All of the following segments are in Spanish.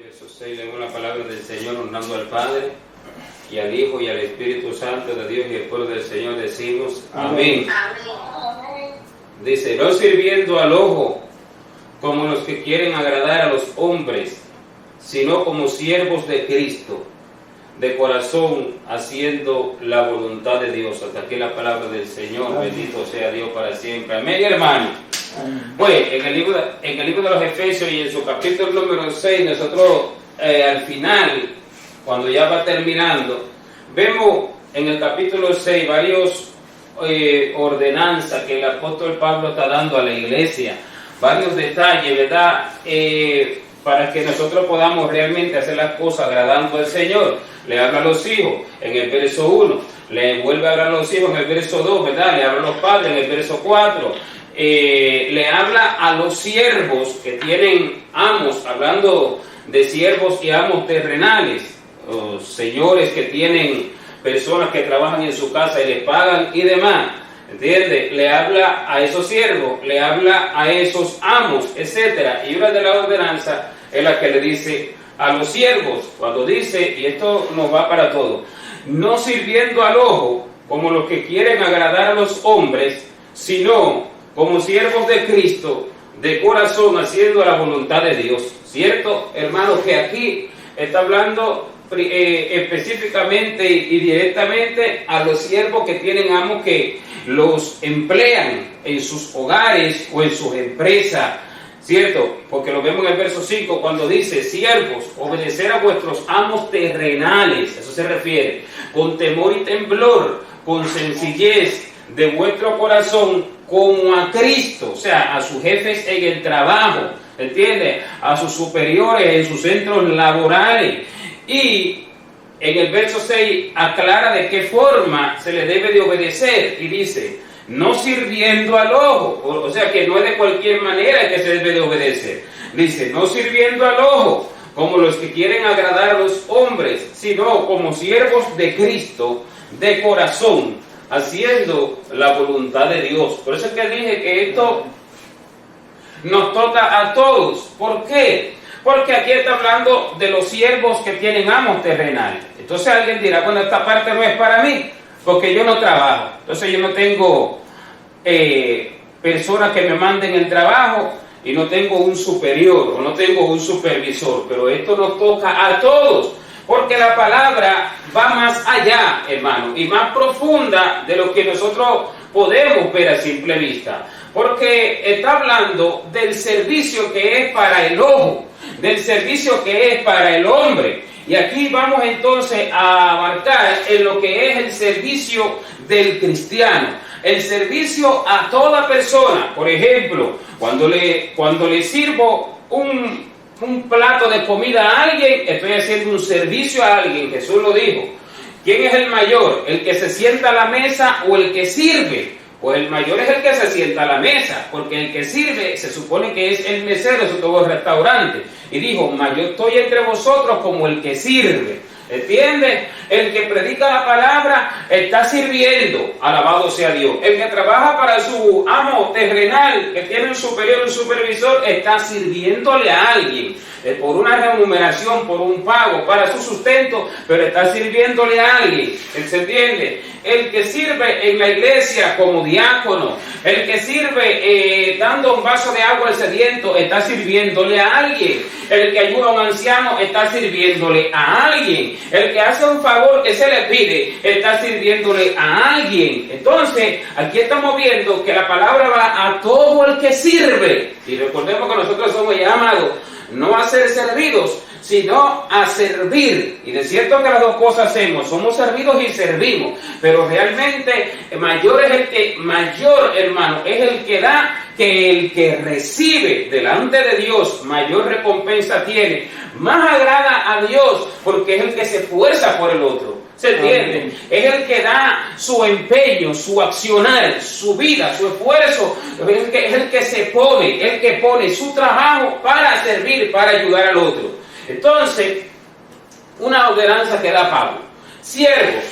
verso 6, leemos la palabra del Señor honrando al Padre y al Hijo y al Espíritu Santo de Dios, y el pueblo del Señor decimos amén. Dice: no sirviendo al ojo como los que quieren agradar a los hombres, sino como siervos de Cristo, de corazón, haciendo la voluntad de Dios. Hasta aquí la palabra del Señor. Amén. Bendito sea Dios para siempre. Amén, hermano. Pues en el libro de los Efesios y en su capítulo número 6, nosotros al final, cuando ya va terminando, vemos en el capítulo 6 varios ordenanzas que el apóstol Pablo está dando a la iglesia, varios detalles, ¿verdad? Para que nosotros podamos realmente hacer las cosas agradando al Señor. Le habla a los hijos en el verso 1, le vuelve a hablar a los hijos en el verso 2, ¿verdad? Le habla a los padres en el verso 4, le habla a los siervos que tienen amos, hablando de siervos y amos terrenales, o señores que tienen personas que trabajan en su casa y les pagan y demás, ¿entiende? Le habla a esos siervos, le habla a esos amos, etcétera. Y una de las ordenanzas es la que le dice a los siervos, cuando dice, y esto nos va para todo: no sirviendo al ojo como los que quieren agradar a los hombres, sino como siervos de Cristo, de corazón, haciendo la voluntad de Dios. ¿Cierto, hermanos? Que aquí está hablando específicamente y directamente a los siervos que tienen amos que los emplean en sus hogares o en sus empresas, ¿cierto? Porque lo vemos en el verso 5 cuando dice: siervos, obedecer a vuestros amos terrenales, eso se refiere, con temor y temblor, con sencillez de vuestro corazón, como a Cristo, o sea, a sus jefes en el trabajo, ¿entiende? A sus superiores en sus centros laborales. Y en el verso 6 aclara de qué forma se le debe de obedecer y dice: no sirviendo al ojo, o sea que no es de cualquier manera que se debe de obedecer. Dice: no sirviendo al ojo como los que quieren agradar a los hombres, sino como siervos de Cristo, de corazón, haciendo la voluntad de Dios. Por eso es que dije que esto nos toca a todos. ¿Por qué? Porque aquí está hablando de los siervos que tienen amos terrenales. Entonces alguien dirá: bueno, esta parte no es para mí, porque yo no trabajo. Entonces yo no tengo personas que me manden el trabajo, y no tengo un superior, o no tengo un supervisor. Pero esto nos toca a todos, porque la palabra va más allá, hermano, y más profunda de lo que nosotros podemos ver a simple vista. Porque está hablando del servicio que es para el ojo, del servicio que es para el hombre. Y aquí vamos entonces a abarcar en lo que es el servicio del cristiano, el servicio a toda persona. Por ejemplo, cuando le sirvo un plato de comida a alguien, estoy haciendo un servicio a alguien. Jesús lo dijo. ¿Quién es el mayor? ¿El que se sienta a la mesa o el que sirve? Pues el mayor es el que se sienta a la mesa, porque el que sirve se supone que es el mesero de todo el restaurante. Y dijo: mayor estoy entre vosotros como el que sirve. ¿Entiendes? El que predica la palabra está sirviendo, alabado sea Dios. El que trabaja para su amo terrenal, que tiene un superior, un supervisor, está sirviéndole a alguien, por una remuneración, por un pago, para su sustento, pero está sirviéndole a alguien. ¿Se entiende? El que sirve en la iglesia como diácono, el que sirve dando un vaso de agua al sediento, está sirviéndole a alguien. El que ayuda a un anciano está sirviéndole a alguien. El que hace un favor que se le pide está sirviéndole a alguien. Entonces, aquí estamos viendo que la palabra va a todo el que sirve. Y recordemos que nosotros somos llamados no a ser servidos, sino a servir. Y de cierto que las dos cosas hacemos, somos servidos y servimos, pero realmente mayor, hermano, es el que da que el que recibe delante de Dios. Mayor recompensa tiene, más agrada a Dios, porque es el que se esfuerza por el otro. ¿Se entiende? Amén. Es el que da su empeño, su accionar, su vida, su esfuerzo. Es el que se pone, el que pone su trabajo para servir, para ayudar al otro. Entonces, una ordenanza que da Pablo: siervos,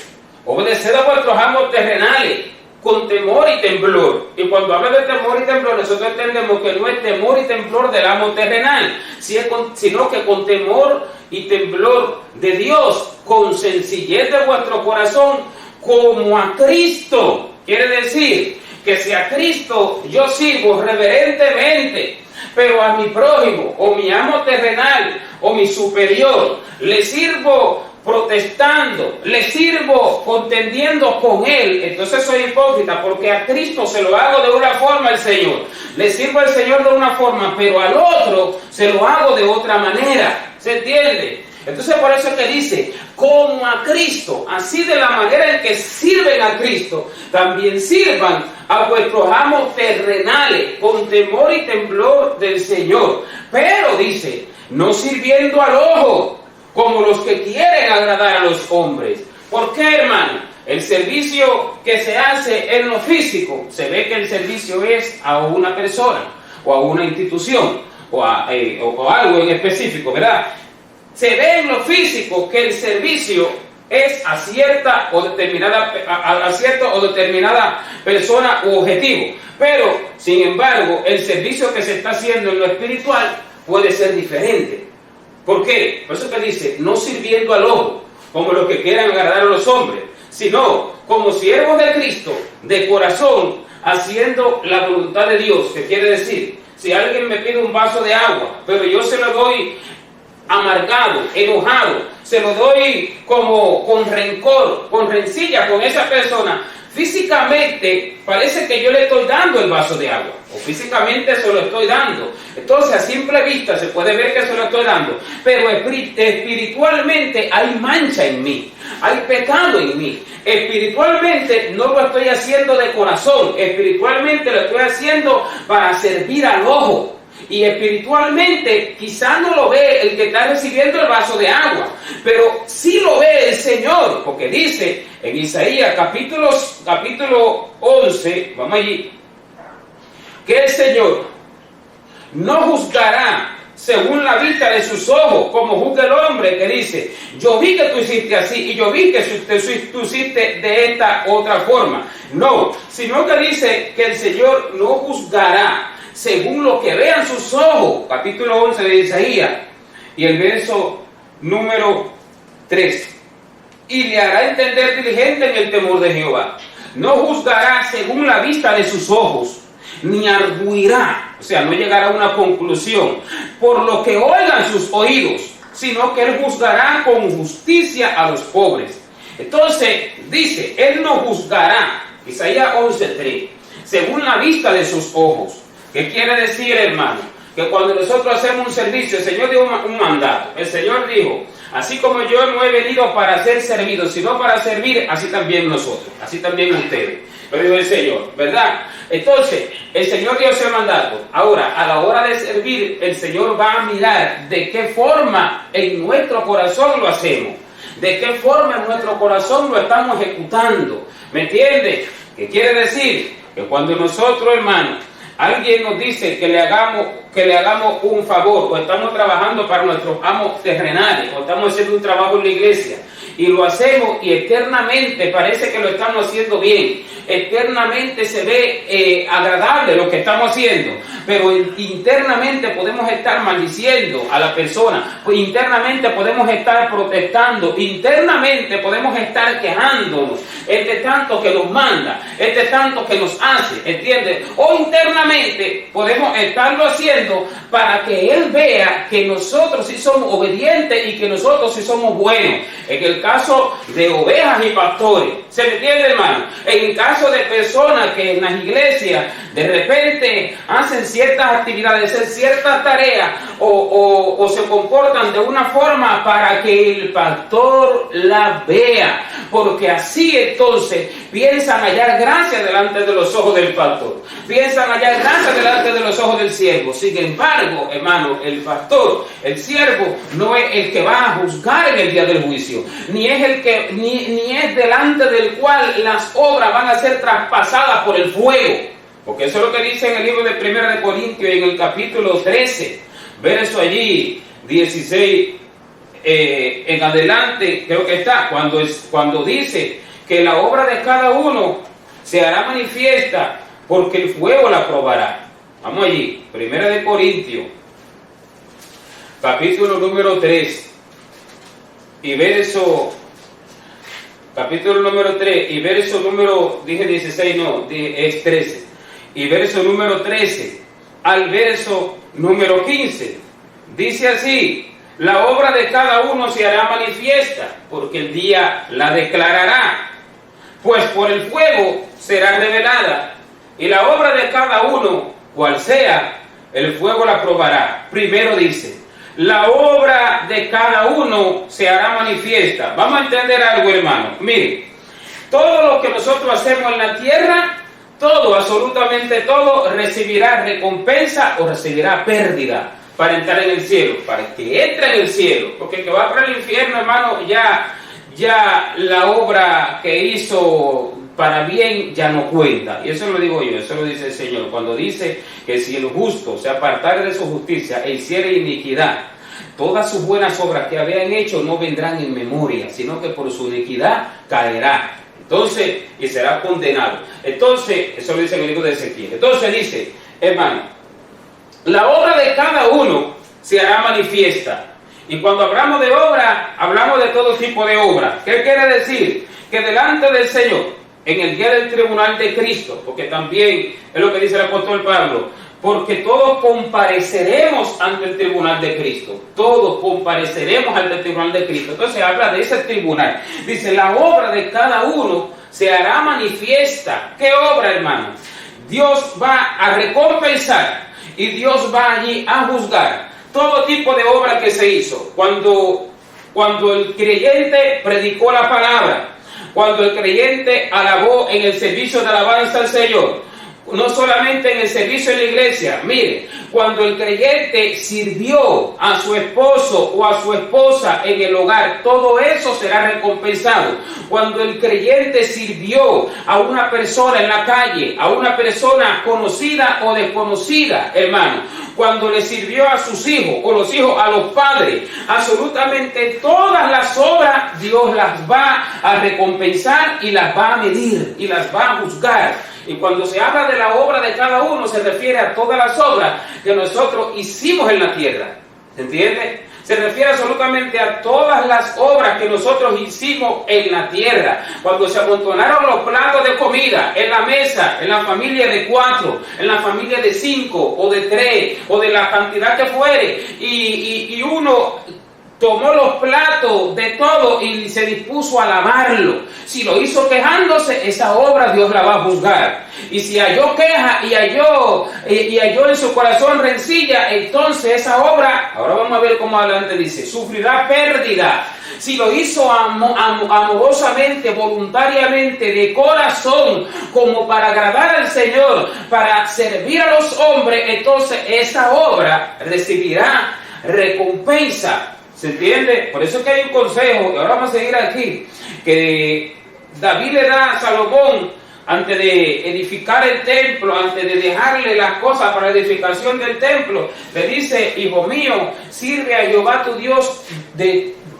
obedeced a vuestros amos terrenales con temor y temblor. Y cuando habla de temor y temblor, nosotros entendemos que no es temor y temblor del amo terrenal, sino que con temor y temblor de Dios, con sencillez de vuestro corazón, como a Cristo. Quiere decir que si a Cristo yo sirvo reverentemente, pero a mi prójimo, o mi amo terrenal, o mi superior, le sirvo protestando, le sirvo contendiendo con él, entonces soy hipócrita, porque a Cristo se lo hago de una forma al Señor, le sirvo al Señor de una forma, pero al otro se lo hago de otra manera. ¿Se entiende? Entonces por eso es que dice, como a Cristo, así de la manera en que sirven a Cristo, también sirvan a vuestros amos terrenales, con temor y temblor del Señor. Pero dice, no sirviendo al ojo, como los que quieren agradar a los hombres. ¿Por qué, hermano? El servicio que se hace en lo físico, se ve que el servicio es a una persona, o a una institución, o algo en específico, ¿verdad? Se ve en lo físico que el servicio es a cierta o determinada persona u objetivo. Pero, sin embargo, el servicio que se está haciendo en lo espiritual puede ser diferente. ¿Por qué? Por eso que dice, no sirviendo al ojo, como los que quieran agradar a los hombres, sino como siervos de Cristo, de corazón, haciendo la voluntad de Dios. ¿Qué quiere decir? Si alguien me pide un vaso de agua, pero yo se lo doy amargado, enojado, se lo doy como con rencor, con rencilla con esa persona, físicamente parece que yo le estoy dando el vaso de agua, o físicamente se lo estoy dando. Entonces a simple vista se puede ver que se lo estoy dando, pero espiritualmente hay mancha en mí, hay pecado en mí. Espiritualmente no lo estoy haciendo de corazón, espiritualmente lo estoy haciendo para servir al ojo. Y espiritualmente quizá no lo ve el que está recibiendo el vaso de agua, pero sí lo ve el Señor, porque dice en Isaías capítulo 11, vamos allí, que el Señor no juzgará según la vista de sus ojos, como juzga el hombre que dice, yo vi que tú hiciste así y yo vi que tú hiciste de esta otra forma. No, sino que dice que el Señor no juzgará según lo que vean sus ojos, capítulo 11 de Isaías, y el verso número 3. Y le hará entender diligente en el temor de Jehová. No juzgará según la vista de sus ojos, ni arguirá, o sea, no llegará a una conclusión, por lo que oigan sus oídos, sino que él juzgará con justicia a los pobres. Entonces, dice, él no juzgará, Isaías 11:3, según la vista de sus ojos. ¿Qué quiere decir, hermano? Que cuando nosotros hacemos un servicio, el Señor dio un mandato. El Señor dijo, así como yo no he venido para ser servido, sino para servir, así también nosotros, así también ustedes. Lo dijo el Señor, ¿verdad? Entonces, el Señor dio ese mandato. Ahora, a la hora de servir, el Señor va a mirar de qué forma en nuestro corazón lo hacemos. De qué forma en nuestro corazón lo estamos ejecutando. ¿Me entiende? ¿Qué quiere decir? Que cuando nosotros, hermanos, alguien nos dice que le hagamos un favor, o estamos trabajando para nuestros amos terrenales, o estamos haciendo un trabajo en la iglesia, y lo hacemos y externamente parece que lo estamos haciendo bien, externamente se ve agradable lo que estamos haciendo, pero internamente podemos estar maldiciendo a la persona, internamente podemos estar protestando, internamente podemos estar quejándonos, tanto que nos manda, tanto que nos hace, ¿entiendes? O internamente podemos estarlo haciendo para que Él vea que nosotros sí somos obedientes y que nosotros sí somos buenos. En el caso de ovejas y pastores, ¿se me entiende, hermano? En el caso de personas que en las iglesias de repente hacen ciertas actividades, hacen ciertas tareas o se comportan de una forma para que el pastor la vea, porque así entonces piensan hallar gracia delante de los ojos del pastor, piensan hallar gracia delante de los ojos del siervo. Sin embargo, hermano, el pastor, el siervo, no es el que va a juzgar en el día del juicio, ni es el que ni es delante del cual las obras van a ser traspasadas por el fuego, porque eso es lo que dice en el libro de 1 de Corintios, en el capítulo 13, verso allí 16 en adelante, creo que está, cuando dice que la obra de cada uno se hará manifiesta, porque el fuego la probará. Vamos allí, 1 Corintios, capítulo número 3, y verso, capítulo número 3, y verso número, dije 16, no, es 13, y verso número 13, al verso número 15, dice así: la obra de cada uno se hará manifiesta, porque el día la declarará, pues por el fuego será revelada, y la obra de cada uno, cual sea, el fuego la probará. Primero dice, la obra de cada uno se hará manifiesta. Vamos a entender algo, hermano. Mire, todo lo que nosotros hacemos en la tierra, todo, absolutamente todo, recibirá recompensa o recibirá pérdida para entrar en el cielo, para el que entra en el cielo, porque el que va para el infierno, hermano, ya la obra que hizo para bien ya no cuenta. Y eso lo digo yo, eso lo dice el Señor, cuando dice que si el justo se apartare de su justicia e hiciere iniquidad, todas sus buenas obras que habían hecho no vendrán en memoria, sino que por su iniquidad caerá. Entonces, y será condenado. Entonces, eso lo dice en el libro de Ezequiel. Entonces dice, hermano, la obra de cada uno se hará manifiesta. Y cuando hablamos de obra, hablamos de todo tipo de obra. ¿Qué quiere decir? Que delante del Señor, en el día del tribunal de Cristo, porque también es lo que dice el apóstol Pablo, porque todos compareceremos ante el tribunal de Cristo. Todos compareceremos ante el tribunal de Cristo. Entonces habla de ese tribunal. Dice, la obra de cada uno se hará manifiesta. ¿Qué obra, hermano? Dios va a recompensar y Dios va allí a juzgar todo tipo de obra que se hizo. Cuando el creyente predicó la palabra, cuando el creyente alabó en el servicio de alabanza al Señor, no solamente en el servicio en la iglesia, mire, cuando el creyente sirvió a su esposo o a su esposa en el hogar, todo eso será recompensado. Cuando el creyente sirvió a una persona en la calle, a una persona conocida o desconocida, hermano, cuando le sirvió a sus hijos o los hijos a los padres, absolutamente todas las obras Dios las va a recompensar y las va a medir y las va a juzgar. Y cuando se habla de la obra de cada uno, se refiere a todas las obras que nosotros hicimos en la tierra. ¿Se entiende? Se refiere absolutamente a todas las obras que nosotros hicimos en la tierra. Cuando se amontonaron los platos de comida en la mesa, en la familia de 4, en la familia de 5 o de 3, o de la cantidad que fuere, y uno tomó los platos de todo y se dispuso a lavarlo. Si lo hizo quejándose, esa obra Dios la va a juzgar. Y si halló queja y halló en su corazón rencilla, entonces esa obra, ahora vamos a ver cómo adelante dice, sufrirá pérdida. Si lo hizo amorosamente, voluntariamente, de corazón, como para agradar al Señor, para servir a los hombres, entonces esa obra recibirá recompensa. ¿Se entiende? Por eso es que hay un consejo, y ahora vamos a seguir aquí, que David le da a Salomón antes de edificar el templo, antes de dejarle las cosas para la edificación del templo. Le dice, hijo mío, sirve a Jehová tu Dios,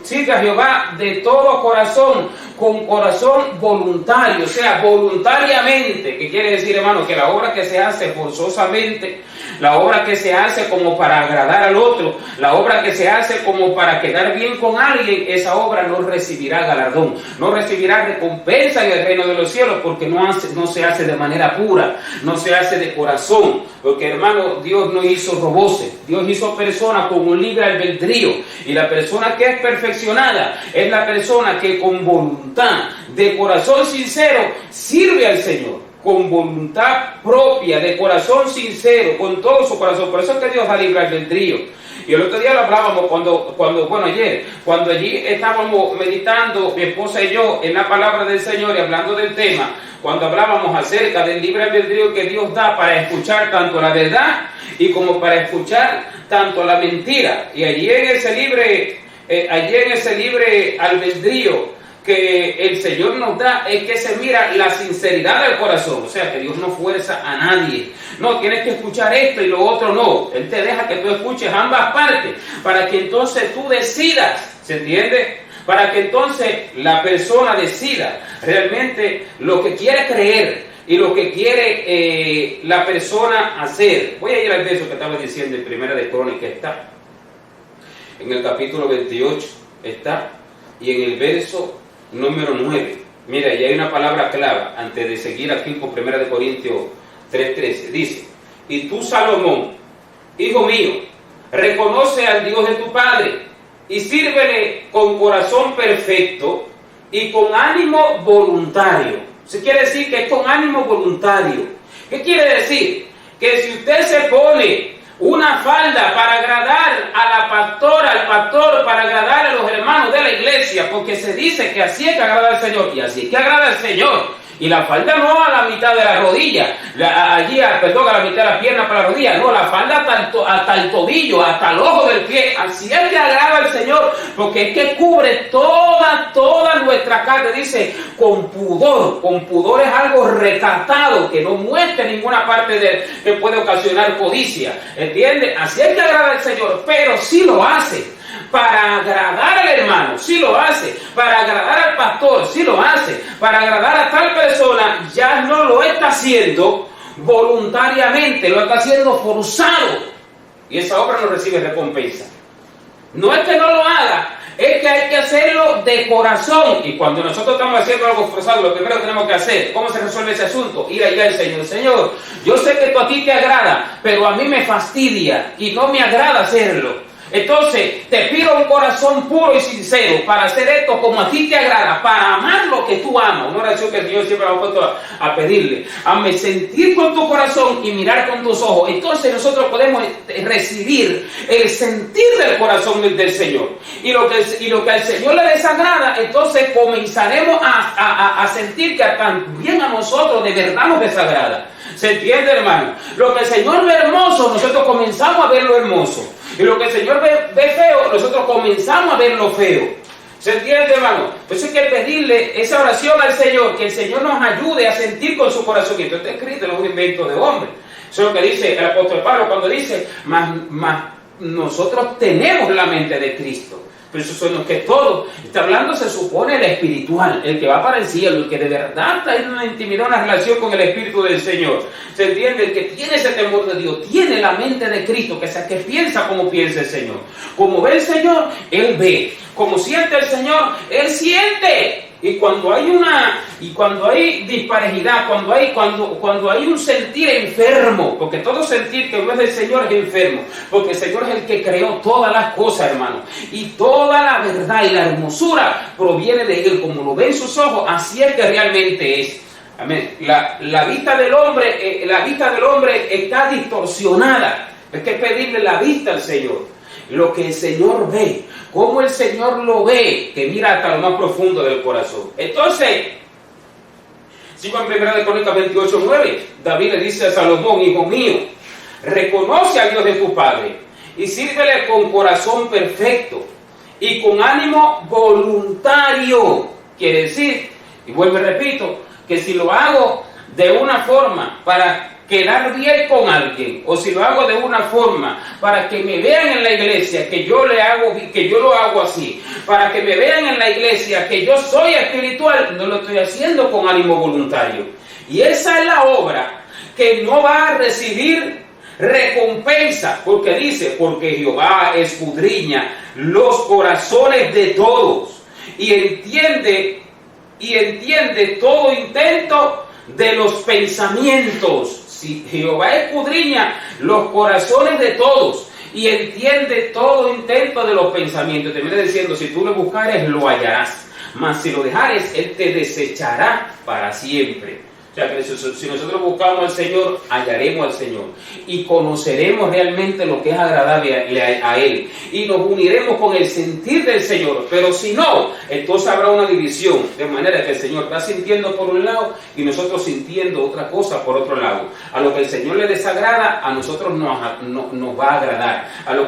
sirve a Jehová de todo corazón, con corazón voluntario, o sea, voluntariamente. ¿Qué quiere decir, hermano? Que la obra que se hace forzosamente, la obra que se hace como para agradar al otro, la obra que se hace como para quedar bien con alguien, esa obra no recibirá galardón, no recibirá recompensa en el reino de los cielos, porque no se hace de manera pura, no se hace de corazón, porque, hermano, Dios no hizo roboces, Dios hizo personas con un libre albedrío, y la persona que es perfeccionada es la persona que con voluntad, de corazón sincero, sirve al Señor. Con voluntad propia, de corazón sincero, con todo su corazón. Por eso es que Dios da libre albedrío. Y el otro día lo hablábamos ayer, cuando allí estábamos meditando, mi esposa y yo, en la palabra del Señor y hablando del tema, cuando hablábamos acerca del libre albedrío que Dios da para escuchar tanto la verdad y como para escuchar tanto la mentira. Y allí en ese libre albedrío que el Señor nos da, es que se mira la sinceridad del corazón. O sea, que Dios no fuerza a nadie. No, tienes que escuchar esto y lo otro no. Él te deja que tú escuches ambas partes, para que entonces tú decidas. ¿Se entiende? Para que entonces la persona decida realmente lo que quiere creer, y lo que quiere la persona hacer. Voy a ir al verso que estaba diciendo en Primera de Crónicas, está en el capítulo 28, está, y en el verso número 9. Mira, y hay una palabra clave antes de seguir aquí con Primera de Corintios 3:13. Dice: y tú, Salomón, hijo mío, reconoce al Dios de tu padre y sírvele con corazón perfecto y con ánimo voluntario. Eso quiere decir que es con ánimo voluntario. ¿Qué quiere decir? Que si usted se pone una falda para agradar a la pastora, al pastor, para agradar a los hermanos de la iglesia, porque se dice que así es que agrada al Señor, y así es que agrada al Señor. Y la falda no a la mitad de la rodilla, a la mitad de la pierna para la rodilla, no, la falda hasta el tobillo, hasta el ojo del pie. Así es que agrada al Señor, porque es que cubre toda nuestra carne. Dice, con pudor. Con pudor es algo recatado, que no muestre ninguna parte que puede ocasionar codicia. ¿Entiende? Así es que agrada al Señor, pero sí lo hace para agradar al hermano, sí lo hace, para agradar al pastor, sí lo hace, para agradar a tal persona, ya no lo está haciendo voluntariamente, lo está haciendo forzado, y esa obra no recibe recompensa. No es que no lo haga, es que hay que hacerlo de corazón. Y cuando nosotros estamos haciendo algo forzado, lo primero que tenemos que hacer, ¿cómo se resuelve ese asunto? Ir allá al Señor. Señor, yo sé que esto a ti te agrada, pero a mí me fastidia y no me agrada hacerlo. Entonces, te pido un corazón puro y sincero para hacer esto como a ti te agrada, para amar lo que tú amas. Una oración que el Señor siempre me ha puesto a pedirle. Hazme sentir con tu corazón y mirar con tus ojos. Entonces nosotros podemos recibir el sentir del corazón del Señor. Y lo que al Señor le desagrada, entonces comenzaremos a sentir que también a nosotros de verdad nos desagrada. ¿Se entiende, hermano? Lo que el Señor ve hermoso, nosotros comenzamos a ver lo hermoso. Y lo que el Señor ve feo, nosotros comenzamos a ver lo feo. ¿Se entiende, hermano? Por eso hay que pedirle esa oración al Señor, que el Señor nos ayude a sentir con su corazón. Y esto está escrito, no es un invento de hombre. Eso es lo que dice el apóstol Pablo cuando dice, mas nosotros tenemos la mente de Cristo. Pero eso son los que todos, está hablando, se supone, el espiritual, el que va para el cielo, el que de verdad está en una intimidad, una relación con el Espíritu del Señor. ¿Se entiende? El que tiene ese temor de Dios, tiene la mente de Cristo, que piensa como piensa el Señor. Como ve el Señor, Él ve. Como siente el Señor, Él siente. Y cuando hay disparejidad, cuando hay un sentir enfermo, porque todo sentir que no es del Señor es enfermo, porque el Señor es el que creó todas las cosas, hermano, y toda la verdad y la hermosura proviene de Él. Como lo ven sus ojos, así es que realmente es. Amén. La vista del hombre está distorsionada. Hay que pedirle la vista al Señor. Lo que el Señor ve, cómo el Señor lo ve, que mira hasta lo más profundo del corazón. Entonces, sigo en 1 Crónicas 28:9, David le dice a Salomón, hijo mío, reconoce a Dios de tu padre y sírvele con corazón perfecto y con ánimo voluntario. Quiere decir, y vuelvo y repito, que si lo hago de una forma para quedar bien con alguien, o si lo hago de una forma para que me vean en la iglesia que yo lo hago así, para que me vean en la iglesia que yo soy espiritual, no lo estoy haciendo con ánimo voluntario. Y esa es la obra que no va a recibir recompensa, porque dice, porque Jehová escudriña los corazones de todos y entiende todo intento de los pensamientos. Si Jehová escudriña los corazones de todos y entiende todo intento de los pensamientos, te viene diciendo, si tú lo buscares, lo hallarás, mas si lo dejares, Él te desechará para siempre. O sea que si nosotros buscamos al Señor, hallaremos al Señor y conoceremos realmente lo que es agradable a Él y nos uniremos con el sentir del Señor. Pero si no, entonces habrá una división, de manera que el Señor está sintiendo por un lado y nosotros sintiendo otra cosa por otro lado. A lo que el Señor le desagrada, a nosotros nos va a agradar. De lo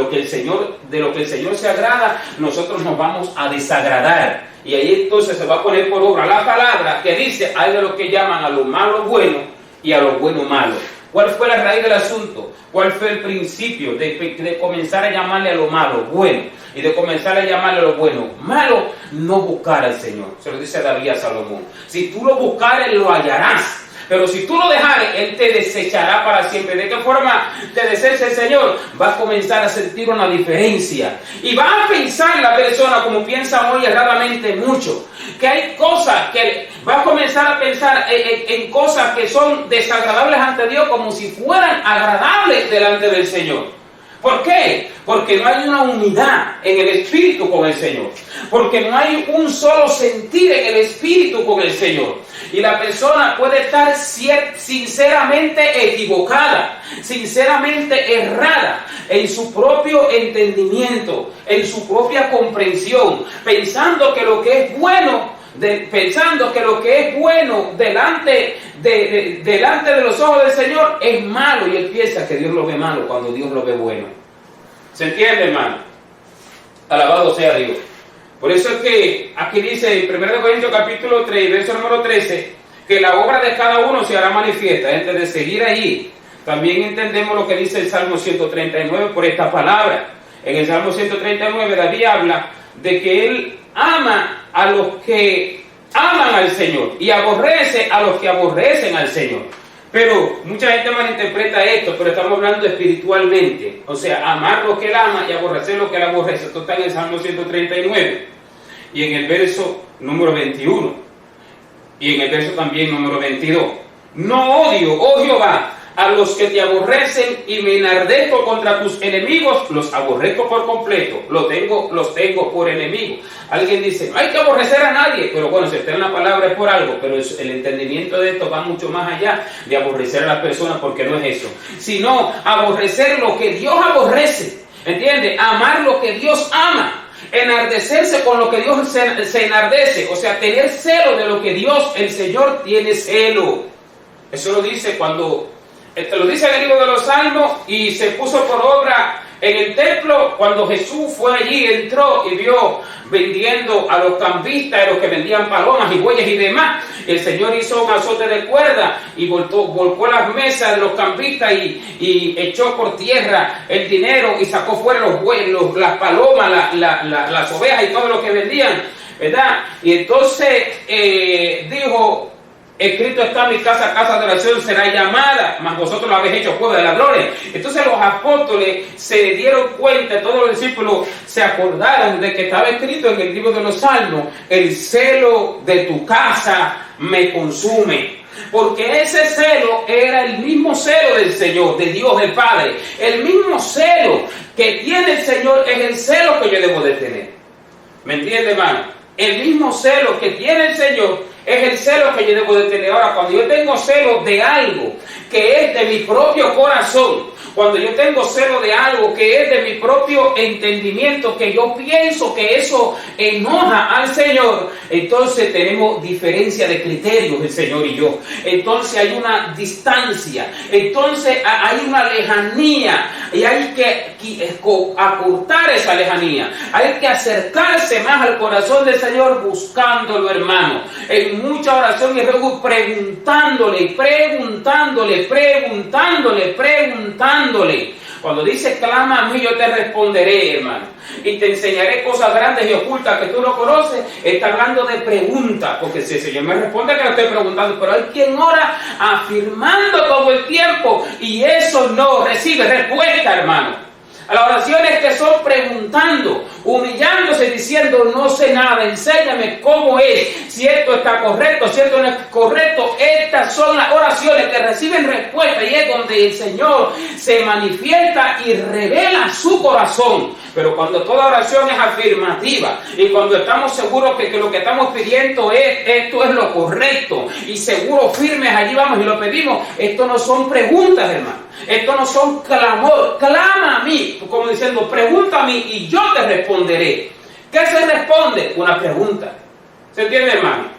que el Señor se agrada, nosotros nos vamos a desagradar. Y ahí entonces se va a poner por obra la palabra que dice, hay de lo que llaman a lo malo bueno y a lo bueno malo. ¿Cuál fue la raíz del asunto? ¿Cuál fue el principio de comenzar a llamarle a lo malo bueno y de comenzar a llamarle a lo bueno malo? No buscar al Señor. Se lo dice David a Salomón. Si tú lo buscares, lo hallarás. Pero si tú lo dejares, Él te desechará para siempre. ¿De qué forma te desecha el Señor? Va a comenzar a sentir una diferencia. Y va a pensar la persona como piensa hoy erradamente mucho. Que hay cosas que va a comenzar a pensar en cosas que son desagradables ante Dios como si fueran agradables delante del Señor. ¿Por qué? Porque no hay una unidad en el Espíritu con el Señor. Porque no hay un solo sentir en el Espíritu con el Señor. Y la persona puede estar sinceramente equivocada, sinceramente errada en su propio entendimiento, en su propia comprensión, pensando que lo que es bueno, delante de los ojos del Señor es malo, y él piensa que Dios lo ve malo cuando Dios lo ve bueno. ¿Se entiende, hermano? Alabado sea Dios. Por eso es que aquí dice en 1 Corintios capítulo 3, verso número 13, que la obra de cada uno se hará manifiesta. Antes de seguir ahí, también entendemos lo que dice el Salmo 139 por esta palabra. En el Salmo 139 David habla de que él ama a los que aman al Señor y aborrece a los que aborrecen al Señor. Pero mucha gente malinterpreta esto, pero estamos hablando espiritualmente. O sea, amar lo que él ama y aborrecer lo que él aborrece. Esto está en el Salmo 139 y en el verso número 21 y en el verso también número 22. No odio, oh Jehová, a los que te aborrecen, y me enardezco contra tus enemigos, los aborrezco por completo, los tengo por enemigos. Alguien dice, no hay que aborrecer a nadie, pero bueno, si está en la palabra es por algo, pero el entendimiento de esto va mucho más allá de aborrecer a las personas, porque no es eso, sino aborrecer lo que Dios aborrece, ¿entiende? Amar lo que Dios ama. Enardecerse con lo que Dios se enardece, o sea, tener celo de lo que Dios, el Señor, tiene celo. Eso lo dice lo dice en el libro de los Salmos, y se puso por obra en el templo cuando Jesús fue allí, entró y vio vendiendo a los cambistas, a los que vendían palomas y bueyes y demás. El Señor hizo un azote de cuerda y volcó las mesas de los cambistas y echó por tierra el dinero y sacó fuera los bueyes, las palomas, las ovejas y todo lo que vendían, ¿verdad? Y entonces dijo, escrito está: mi casa, casa de oración será llamada, mas vosotros lo habéis hecho cueva de ladrones. Entonces los apóstoles se dieron cuenta, todos los discípulos se acordaron de que estaba escrito en el libro de los Salmos: el celo de tu casa me consume. Porque ese celo era el mismo celo del Señor, de Dios el Padre. El mismo celo que tiene el Señor es el celo que yo debo de tener. ¿Me entiende, hermano? El mismo celo que tiene el Señor es el celo que yo debo de tener. Ahora, cuando yo tengo celo de algo que es de mi propio corazón, cuando yo tengo celo de algo que es de mi propio entendimiento, que yo pienso que eso enoja al Señor, entonces tenemos diferencia de criterios el Señor y yo. Entonces hay una distancia, entonces hay una lejanía, y hay que acortar esa lejanía. Hay que acercarse más al corazón del Señor buscándolo, hermano, en mucha oración y luego preguntándole. Cuando dice clama a mí, yo te responderé, hermano, y te enseñaré cosas grandes y ocultas que tú no conoces. Está hablando de preguntas, porque si el Señor me responde que lo estoy preguntando, pero hay quien ora afirmando todo el tiempo y eso no recibe respuesta, hermano. A las oraciones que son preguntando, humillándose, diciendo no sé nada, enséñame cómo es, si esto está correcto, si esto no es correcto. Estas son las oraciones que reciben respuesta, y es donde el Señor se manifiesta y revela su corazón. Pero cuando toda oración es afirmativa y cuando estamos seguros que lo que estamos pidiendo esto es lo correcto y seguros, firmes, allí vamos y lo pedimos, esto no son preguntas, hermano. Esto no son clamor. Clama a mí, como diciendo, pregunta a mí y yo te responderé. ¿Qué se responde? Una pregunta. ¿Se entiende, hermano?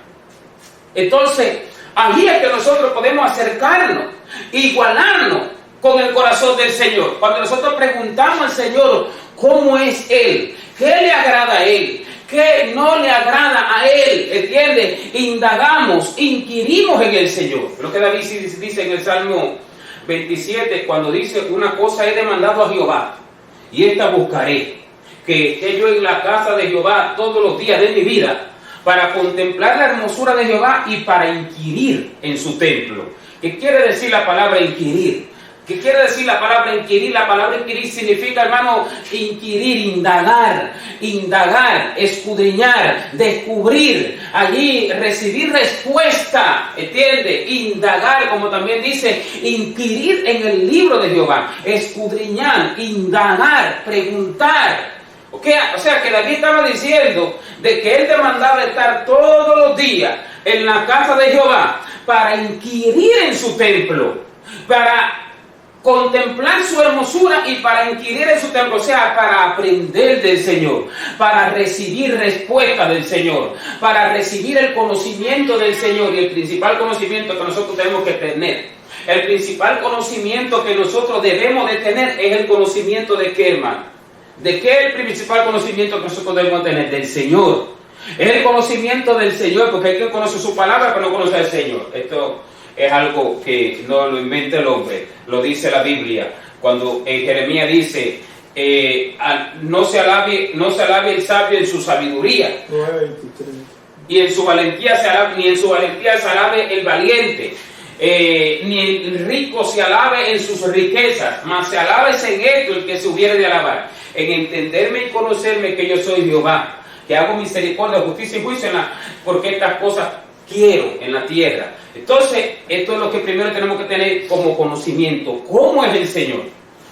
Entonces, allí es que nosotros podemos acercarnos, igualarnos con el corazón del Señor. Cuando nosotros preguntamos al Señor cómo es Él, qué le agrada a Él, qué no le agrada a Él, ¿entiende? Indagamos, inquirimos en el Señor. Lo que David dice en el Salmo 27, cuando dice: una cosa he demandado a Jehová, y esta buscaré, que esté yo en la casa de Jehová todos los días de mi vida, para contemplar la hermosura de Jehová y para inquirir en su templo. ¿Qué quiere decir la palabra inquirir? ¿Qué quiere decir la palabra inquirir? La palabra inquirir significa, hermano, inquirir, indagar, escudriñar, descubrir, allí recibir respuesta, ¿entiende? Indagar, como también dice, inquirir en el libro de Jehová, escudriñar, indagar, preguntar. Okay, o sea que David estaba diciendo de que él demandaba estar todos los días en la casa de Jehová para inquirir en su templo, para contemplar su hermosura y para inquirir en su templo, o sea, para aprender del Señor, para recibir respuesta del Señor, para recibir el conocimiento del Señor. Y el principal conocimiento que nosotros tenemos que tener, el principal conocimiento que nosotros debemos de tener es el conocimiento de qué, hermano. ¿De qué es el principal conocimiento que nosotros debemos tener? Del Señor. Es el conocimiento del Señor, porque hay quien conoce su palabra pero no conoce al Señor. Esto es algo que no lo inventa el hombre, lo dice la Biblia. Cuando Jeremías dice, no se alabe el sabio en su sabiduría, y en su valentía ni en su valentía se alabe el valiente, ni el rico se alabe en sus riquezas, mas se alabe en esto el que se hubiere de alabar, en entenderme y conocerme que yo soy Jehová, que hago misericordia, justicia y juicio, porque estas cosas quiero en la tierra. Entonces, esto es lo que primero tenemos que tener como conocimiento. ¿Cómo es el Señor?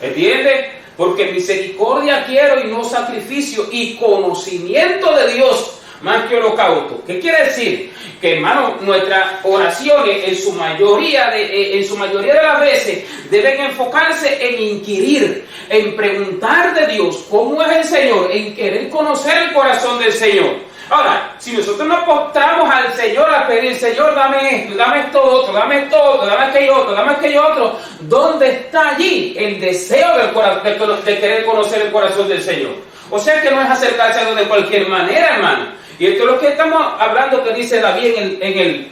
¿Entiende? Porque misericordia quiero y no sacrificio, y conocimiento de Dios más que holocausto. ¿Qué quiere decir? Que, hermano, nuestras oraciones en su mayoría de las veces deben enfocarse en inquirir, en preguntar de Dios cómo es el Señor, en querer conocer el corazón del Señor. Ahora, si nosotros nos postramos al Señor a pedir, Señor, dame esto, dame esto otro, dame esto otro, dame aquello otro, ¿dónde está allí el deseo de querer conocer el corazón del Señor? O sea que no es acercarse a Dios de cualquier manera, hermano. Y esto es lo que estamos hablando, que dice David en el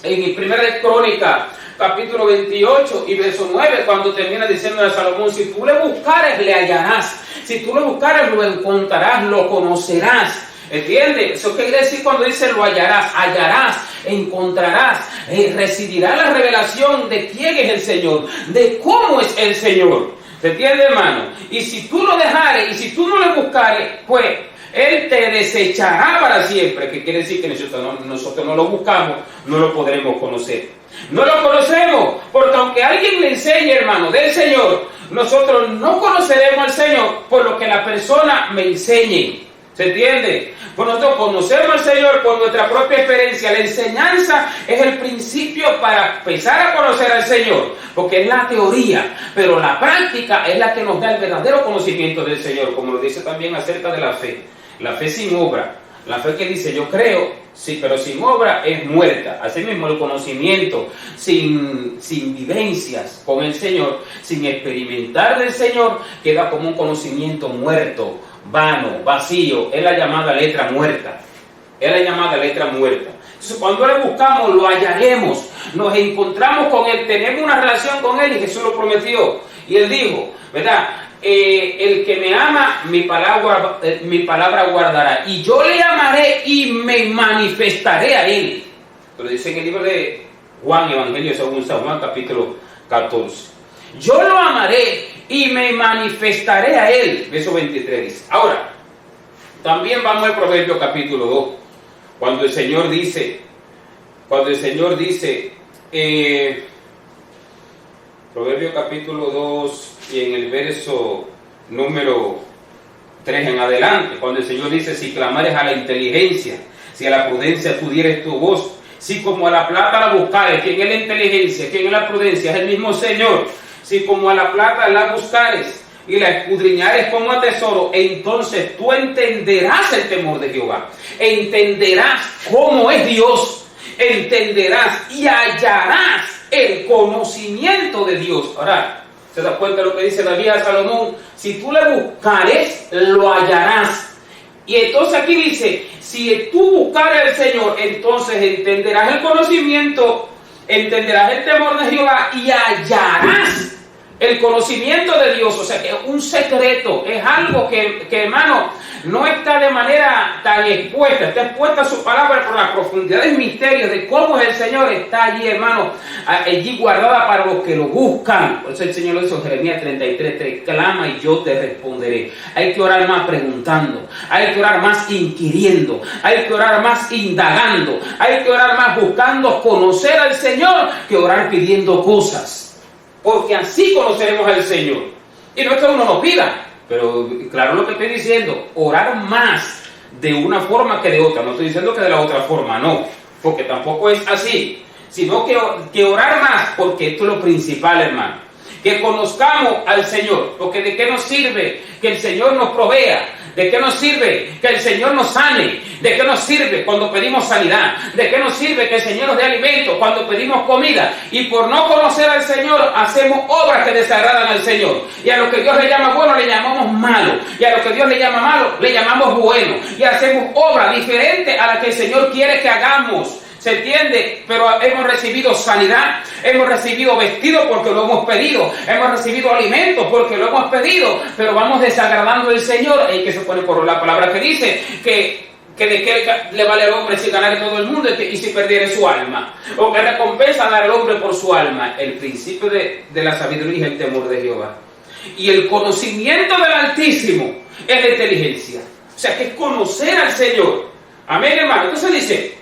1 de Crónicas, capítulo 28 y verso 9, cuando termina diciendo a Salomón, si tú le buscares, le hallarás. Si tú le buscares, lo encontrarás, lo conocerás. ¿Entiendes? Eso quiere decir cuando dice lo hallarás, encontrarás, recibirás la revelación de quién es el Señor, de cómo es el Señor. ¿Se entiende, hermano? Y si tú lo dejares y si tú no le buscares, pues Él te desechará para siempre. Que quiere decir que nosotros no lo buscamos, no lo podremos conocer. No lo conocemos, porque aunque alguien le enseñe, hermano, del Señor, nosotros no conoceremos al Señor por lo que la persona me enseñe. ¿Se entiende? Pues nosotros conocemos al Señor por nuestra propia experiencia. La enseñanza es el principio para empezar a conocer al Señor, porque es la teoría, pero la práctica es la que nos da el verdadero conocimiento del Señor, como lo dice también acerca de la fe. La fe sin obra, la fe que dice yo creo, sí, pero sin obra es muerta. Asimismo el conocimiento sin vivencias con el Señor, sin experimentar del Señor, queda como un conocimiento muerto, vano, vacío. Es la llamada letra muerta. Es la llamada letra muerta. Entonces, cuando le buscamos, lo hallaremos, nos encontramos con Él, tenemos una relación con Él, y Jesús lo prometió. Y Él dijo, ¿verdad? El que me ama, mi palabra guardará, y yo le amaré y me manifestaré a Él. Lo dice en el libro de Juan, Evangelio según San Juan, capítulo 14. Yo lo amaré y me manifestaré a Él. Verso 23 dice. Ahora, también vamos al Proverbio capítulo 2. Cuando el Señor dice, Proverbio capítulo 2 y en el verso número 3 en adelante, cuando el Señor dice, si clamares a la inteligencia, si a la prudencia tú dieres tu voz, si como a la plata la buscares, ¿quién es la inteligencia? ¿Quién es la prudencia? Es el mismo Señor. Si como a la plata la buscares y la escudriñares como a tesoro, entonces tú entenderás el temor de Jehová, entenderás cómo es Dios, entenderás y hallarás el conocimiento de Dios. Ahora, ¿se da cuenta de lo que dice David a Salomón? Si tú le buscares, lo hallarás. Y entonces aquí dice, si tú buscares al Señor, entonces entenderás el conocimiento, entenderás el temor de Jehová y hallarás El conocimiento de Dios, o sea, que es un secreto, es algo que hermano, no está de manera tan expuesta, está expuesta a su palabra por la profundidad del misterio de cómo es el Señor, está allí, hermano, allí guardada para los que lo buscan. Por eso el Señor lo hizo en Jeremías 33:3, clama y yo te responderé. Hay que orar más preguntando, hay que orar más inquiriendo, hay que orar más indagando, hay que orar más buscando conocer al Señor que orar pidiendo cosas. Porque así conoceremos al Señor. Y no es que uno no pida, pero claro lo que estoy diciendo, orar más de una forma que de otra. No estoy diciendo que de la otra forma, no, porque tampoco es así, sino que orar más, porque esto es lo principal, hermano. Que conozcamos al Señor, porque de qué nos sirve que el Señor nos provea, de qué nos sirve que el Señor nos sane, de qué nos sirve cuando pedimos sanidad, de qué nos sirve que el Señor nos dé alimento cuando pedimos comida, y por no conocer al Señor hacemos obras que desagradan al Señor, y a lo que Dios le llama bueno le llamamos malo, y a lo que Dios le llama malo le llamamos bueno, y hacemos obras diferentes a las que el Señor quiere que hagamos. ¿Se entiende? Pero hemos recibido sanidad, hemos recibido vestido porque lo hemos pedido, hemos recibido alimento porque lo hemos pedido, pero vamos desagradando al Señor. Y que se pone por la palabra que dice que de qué le vale al hombre si ganare todo el mundo y si perdiere su alma, o que recompensa dar al hombre por su alma. El principio de la sabiduría es el temor de Jehová, y el conocimiento del Altísimo es la inteligencia. O sea, que es conocer al Señor. Amén, hermano. Entonces dice,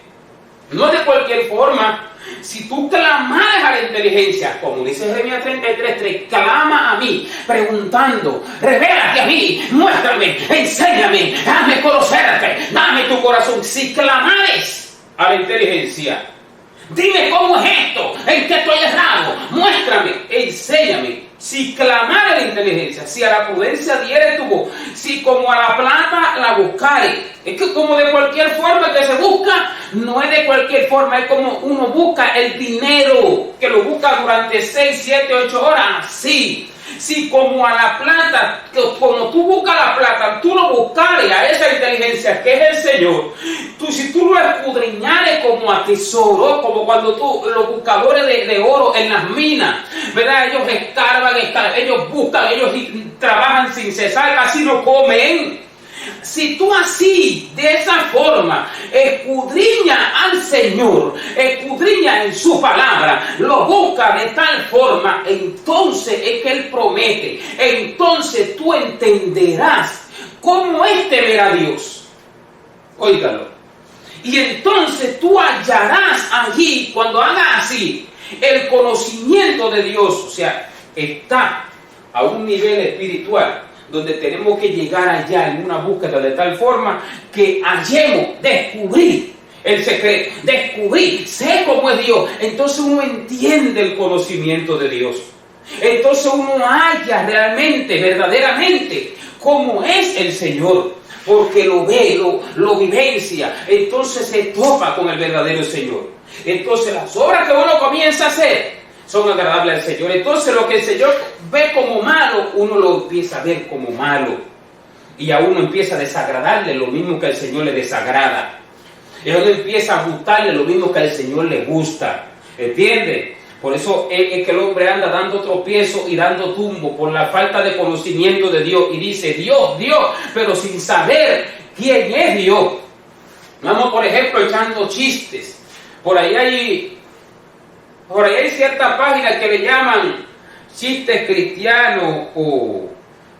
no de cualquier forma, si tú clamares a la inteligencia, como dice Jeremías 33:3, clama a mí, preguntando, revélate a mí, muéstrame, enséñame, dame conocerte, dame tu corazón. Si clamares a la inteligencia, dime cómo es esto, en qué estoy errado, muéstrame, enséñame. Si clamare a la inteligencia, si a la prudencia diere tu voz, si como a la plata la buscare. Es que como de cualquier forma que se busca, no es de cualquier forma, es como uno busca el dinero, que lo busca durante 6, 7, 8 horas, así. Si como a la plata, como tú buscas la plata, tú lo buscares a esa inteligencia que es el Señor, si tú lo escudriñares como a tesoro, como cuando los buscadores de oro en las minas, ¿verdad? Ellos escarban, ellos buscan, ellos trabajan sin cesar, casi no comen. Si tú así, de esa forma, escudriña al Señor, escudriña en su palabra, lo busca de tal forma, entonces es que Él promete, entonces tú entenderás cómo es temer a Dios. Óigalo. Y entonces tú hallarás allí, cuando hagas así, el conocimiento de Dios. O sea, está a un nivel espiritual donde tenemos que llegar allá en una búsqueda de tal forma que hallemos, descubrir el secreto, descubrir, sé cómo es Dios. Entonces uno entiende el conocimiento de Dios. Entonces uno halla realmente, verdaderamente, cómo es el Señor, porque lo ve, lo vivencia. Entonces se topa con el verdadero Señor. Entonces las obras que uno comienza a hacer son agradables al Señor. Entonces lo que el Señor ve como malo, uno lo empieza a ver como malo. Y a uno empieza a desagradarle lo mismo que al Señor le desagrada. Y a uno empieza a gustarle lo mismo que al Señor le gusta. ¿Entiende? Por eso es que el hombre anda dando tropiezo y dando tumbo por la falta de conocimiento de Dios. Y dice, Dios, pero sin saber quién es Dios. Vamos, por ejemplo, echando chistes. Por ahí hay ciertas páginas que le llaman chistes cristianos o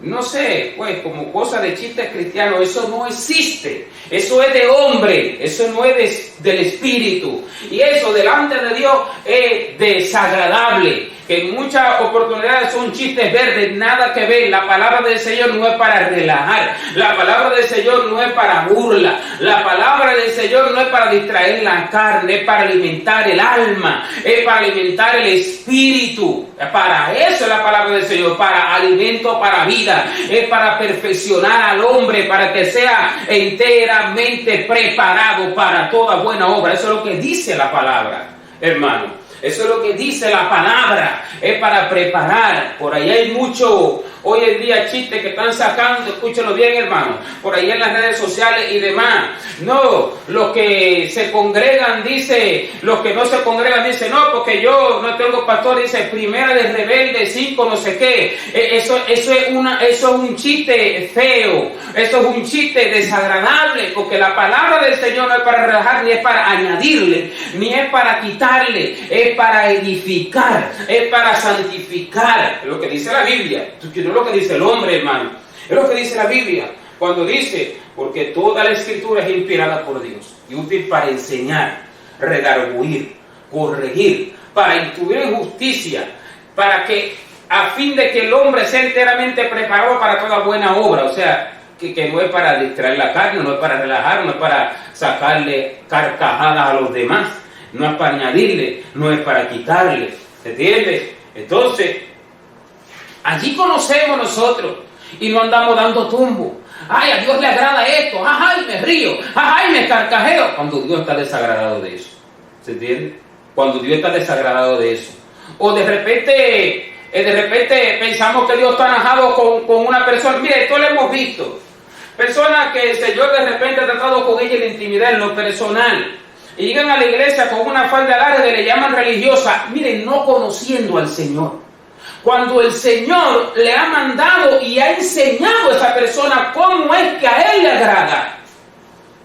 no sé, pues como cosa de chistes cristianos. Eso no existe, eso es de hombre, eso no es del espíritu, y eso delante de Dios es desagradable, que en muchas oportunidades son chistes verdes, nada que ver. La palabra del Señor no es para relajar, la palabra del Señor no es para burla, la palabra del Señor no es para distraer la carne, es para alimentar el alma, es para alimentar el espíritu. Para eso es la palabra del Señor, para alimento, para vida, es para perfeccionar al hombre, para que sea enteramente preparado para toda buena obra. Eso es lo que dice la palabra, hermano. Eso es lo que dice la palabra, es para preparar. Por ahí hay mucho hoy en día chistes que están sacando, escúchenlo bien, hermano, por ahí en las redes sociales y demás. No, los que se congregan dice, los que no se congregan dice, no, porque yo no tengo pastor, dice Primera de Rebeldes 5, no sé qué. Eso es un chiste feo, eso es un chiste desagradable, porque la palabra del Señor no es para relajar, ni es para añadirle, ni es para quitarle, es para edificar, es para santificar. Es lo que dice la Biblia, no es lo que dice el hombre, hermano, es lo que dice la Biblia, cuando dice, porque toda la Escritura es inspirada por Dios y útil para enseñar, redarguir, corregir, para instruir en justicia, para que a fin de que el hombre sea enteramente preparado para toda buena obra. O sea, que no es para distraer la carne, no es para relajar, no es para sacarle carcajadas a los demás, no es para añadirle, no es para quitarle, ¿se entiende? Entonces, allí conocemos nosotros y no andamos dando tumbo. Ay, a Dios le agrada esto, ay, me río, ay, me carcajeo, cuando Dios está desagradado de eso, ¿se entiende? Cuando Dios está desagradado de eso. O de repente pensamos que Dios está enojado con una persona. Mire, esto lo hemos visto. Personas que el Señor de repente ha tratado con ella en la intimidad, en lo personal, y llegan a la iglesia con una falda larga que le llaman religiosa. Miren, no conociendo al Señor. Cuando el Señor le ha mandado y ha enseñado a esa persona cómo es que a Él le agrada.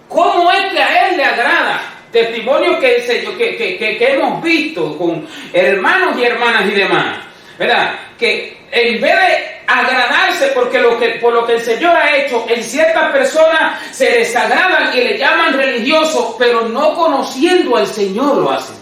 Cómo es que a Él le agrada. Testimonios que hemos visto con hermanos y hermanas y demás, ¿verdad? Que en vez de agradarse por lo que el Señor ha hecho, en ciertas personas se desagradan y le llaman religioso, pero no conociendo al Señor lo hacen.